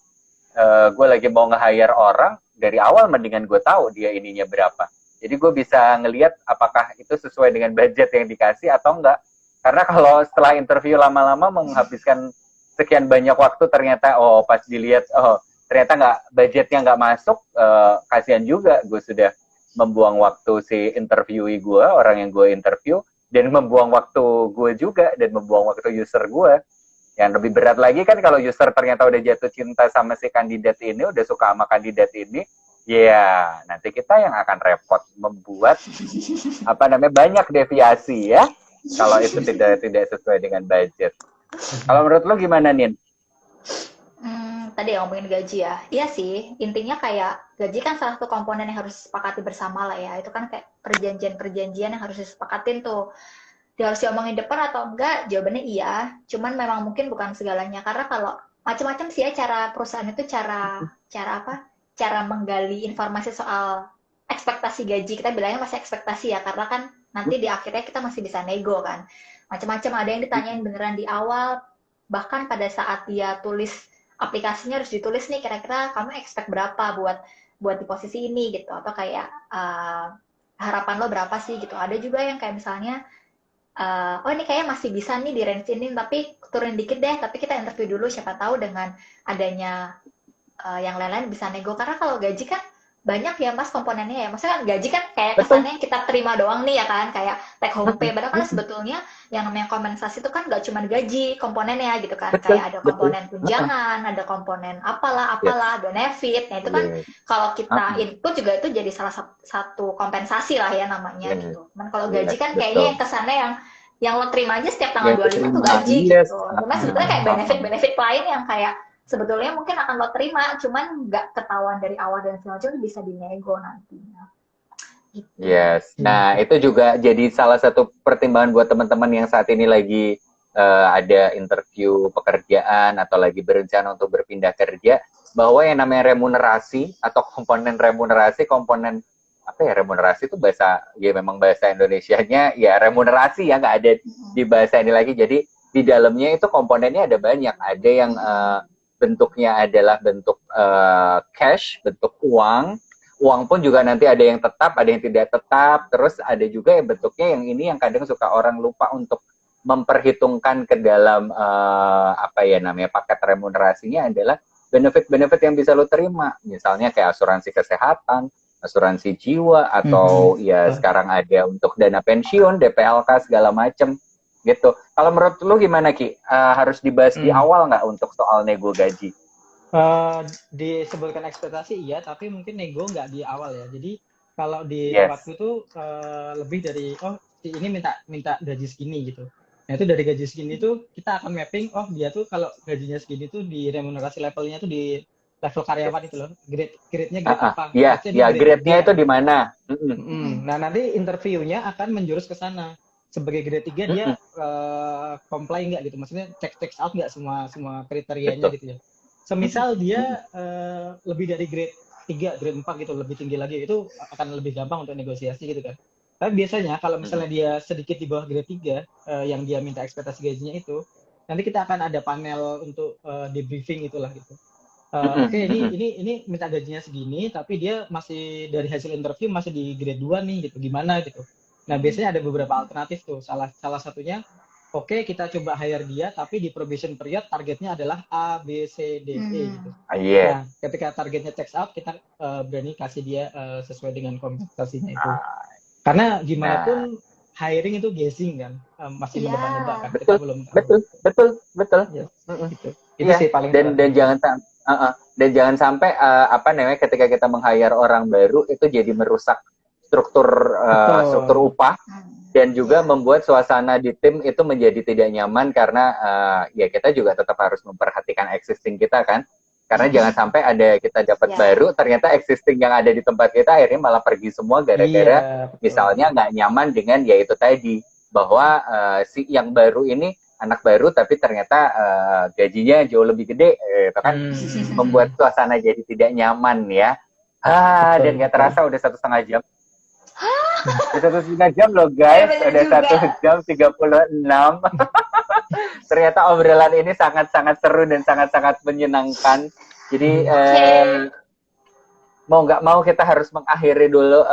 gue lagi mau nge-hire orang dari awal, mendingan gue tahu dia ininya berapa. Jadi gue bisa ngelihat apakah itu sesuai dengan budget yang dikasih atau enggak. Karena kalau setelah interview lama-lama menghabiskan sekian banyak waktu, ternyata pas dilihat ternyata budgetnya nggak masuk, kasihan juga. Gue sudah membuang waktu si interviewee gue, orang yang gue interview, dan membuang waktu gue juga, dan membuang waktu user gue. Yang lebih berat lagi kan kalau user ternyata udah jatuh cinta sama si kandidat ini, udah suka sama kandidat ini, ya nanti kita yang akan repot membuat banyak deviasi ya, kalau itu tidak sesuai dengan budget. Kalau menurut lo gimana, Nin? Tadi ngomongin gaji ya, iya sih, intinya kayak gaji kan salah satu komponen yang harus disepakati bersama lah ya. Itu kan kayak perjanjian yang harus disepakatin tuh. Dia harus diomongin depan atau enggak? Jawabannya iya, cuman memang mungkin bukan segalanya. Karena kalau macam-macam sih ya cara perusahaan itu cara menggali informasi soal ekspektasi gaji. Kita bilangnya masih ekspektasi ya, karena kan nanti di akhirnya kita masih bisa nego kan. Macam-macam, ada yang ditanyain beneran di awal, bahkan pada saat dia tulis aplikasinya harus ditulis nih, kira-kira kamu expect berapa buat di posisi ini gitu, atau kayak harapan lo berapa sih gitu. Ada juga yang kayak misalnya ini kayaknya masih bisa nih di range ini, tapi turun dikit deh, tapi kita interview dulu, siapa tahu dengan adanya yang lain-lain bisa nego. Karena kalau gaji kan banyak ya Mas komponennya ya. Maksudnya kan gaji kan kayak kesannya kita terima doang nih ya kan, kayak take home pay. Padahal kan sebetulnya yang namanya kompensasi itu kan gak cuma gaji komponennya gitu kan. Kayak ada komponen tunjangan, ada komponen apalah, benefit. Nah itu kan kalau kita input juga itu jadi salah satu kompensasi lah ya namanya gitu. Cuman kalau gaji kan kayaknya yang kesannya yang lo terima aja setiap tanggal 25 tuh gaji gitu. Cuma sebetulnya kayak benefit lain yang kayak sebetulnya mungkin akan lo terima, cuman nggak ketahuan dari awal dan segala macam, bisa dinego nantinya. Gitu. Yes, nah itu juga jadi salah satu pertimbangan buat teman-teman yang saat ini lagi ada interview pekerjaan atau lagi berencana untuk berpindah kerja, bahwa yang namanya remunerasi atau komponen remunerasi, remunerasi itu memang bahasa Indonesianya ya remunerasi ya, nggak ada di bahasa ini lagi. Jadi di dalamnya itu komponennya ada banyak, ada yang bentuknya adalah bentuk cash, bentuk uang pun juga nanti ada yang tetap, ada yang tidak tetap, terus ada juga yang bentuknya yang ini yang kadang suka orang lupa untuk memperhitungkan ke dalam paket remunerasinya adalah benefit-benefit yang bisa lo terima. Misalnya kayak asuransi kesehatan, asuransi jiwa, atau ya sekarang ada untuk dana pensiun, DPLK segala macem gitu. Kalau menurut lo gimana Ki? Harus dibahas di awal nggak untuk soal nego gaji? Disebutkan ekspektasi iya, tapi mungkin nego nggak di awal ya. Jadi kalau di tempatku tuh lebih dari ini minta gaji segini gitu. Nah itu dari gaji segini tuh kita akan mapping, dia tuh kalau gajinya segini tuh di remunerasi levelnya tuh di level karyawan itu loh, grade-nya grade apa? Iya, grade-nya itu di mana? Nah nanti interviewnya akan menjurus ke sana. Sebagai grade 3 dia comply nggak gitu, maksudnya check out nggak semua kriterianya gitu ya. Semisal dia lebih dari grade 3, grade 4 gitu, lebih tinggi lagi, itu akan lebih gampang untuk negosiasi gitu kan. Tapi biasanya kalau misalnya dia sedikit di bawah grade 3, yang dia minta ekspektasi gajinya itu, nanti kita akan ada panel untuk debriefing itulah gitu. Oke, ini minta gajinya segini, tapi dia masih dari hasil interview masih di grade 2 nih gitu, gimana gitu. Nah, biasanya ada beberapa alternatif tuh. Salah satunya, oke, kita coba hire dia, tapi di probation period targetnya adalah A, B, C, D, E gitu. Nah, ketika targetnya checks out, kita berani kasih dia sesuai dengan kompensasinya itu. Karena gimana pun hiring itu guessing kan, masih menebak-nebak kan, kita belum tahu. Betul. Ya, gitu. Itu sih paling dan jangan sampai ketika kita meng-hire orang baru itu jadi merusak struktur upah dan juga membuat suasana di tim itu menjadi tidak nyaman karena ya kita juga tetap harus memperhatikan existing kita kan. Karena jangan sampai ada kita dapat baru, ternyata existing yang ada di tempat kita akhirnya malah pergi semua gara-gara misalnya nggak nyaman dengan ya itu tadi, bahwa si yang baru ini anak baru tapi ternyata gajinya jauh lebih gede, itu kan membuat suasana jadi tidak nyaman ya. Dan nggak terasa udah 1,5 jam. Udah 1,5 jam loh guys, udah 1 jam 36. Ternyata obrolan ini sangat-sangat seru dan sangat-sangat menyenangkan. Jadi mau nggak mau kita harus mengakhiri dulu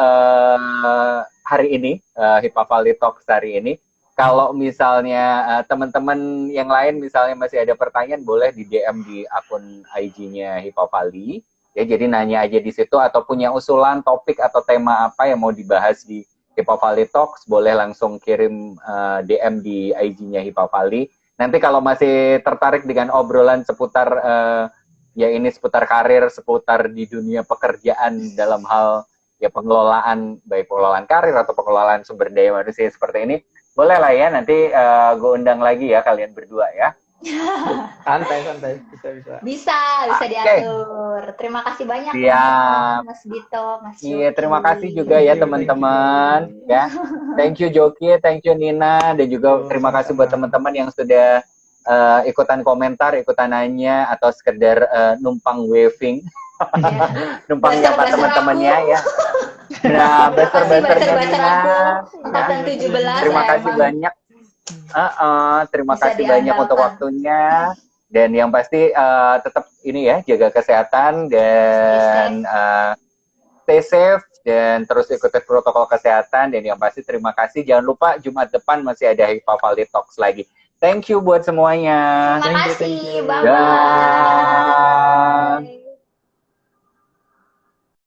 hari ini Hippa Valley Talks hari ini. Kalau misalnya teman-teman yang lain misalnya masih ada pertanyaan, boleh di DM di akun IG-nya Hippa Valley. Ya, jadi nanya aja di situ, atau punya usulan topik atau tema apa yang mau dibahas di Hippa Valley Talks, boleh langsung kirim DM di IG-nya Hippa Valley. Nanti kalau masih tertarik dengan obrolan seputar seputar karir, seputar di dunia pekerjaan dalam hal ya pengelolaan, baik pengelolaan karir atau pengelolaan sumber daya manusia seperti ini, boleh lah ya, nanti gue undang lagi ya kalian berdua ya. Santai, bisa diatur. Terima kasih banyak Mas Dito, Mas Joki. Iya, terima kasih juga ya teman-teman ya. Thank you Joki, thank you Nina, dan juga terima kasih buat teman-teman yang sudah ikutan komentar, ikutan nanya, atau sekedar numpang waving. Numpang nyapa teman-temannya ya. Nah, besar-besarnya Nina. Terima kasih banyak. Terima kasih banyak untuk waktunya, dan yang pasti tetap ini ya, jaga kesehatan dan stay safe dan terus ikuti protokol kesehatan, dan yang pasti terima kasih, jangan lupa Jumat depan masih ada Hippa Valley Talks lagi. Thank you buat semuanya. Terima kasih. Bye bye.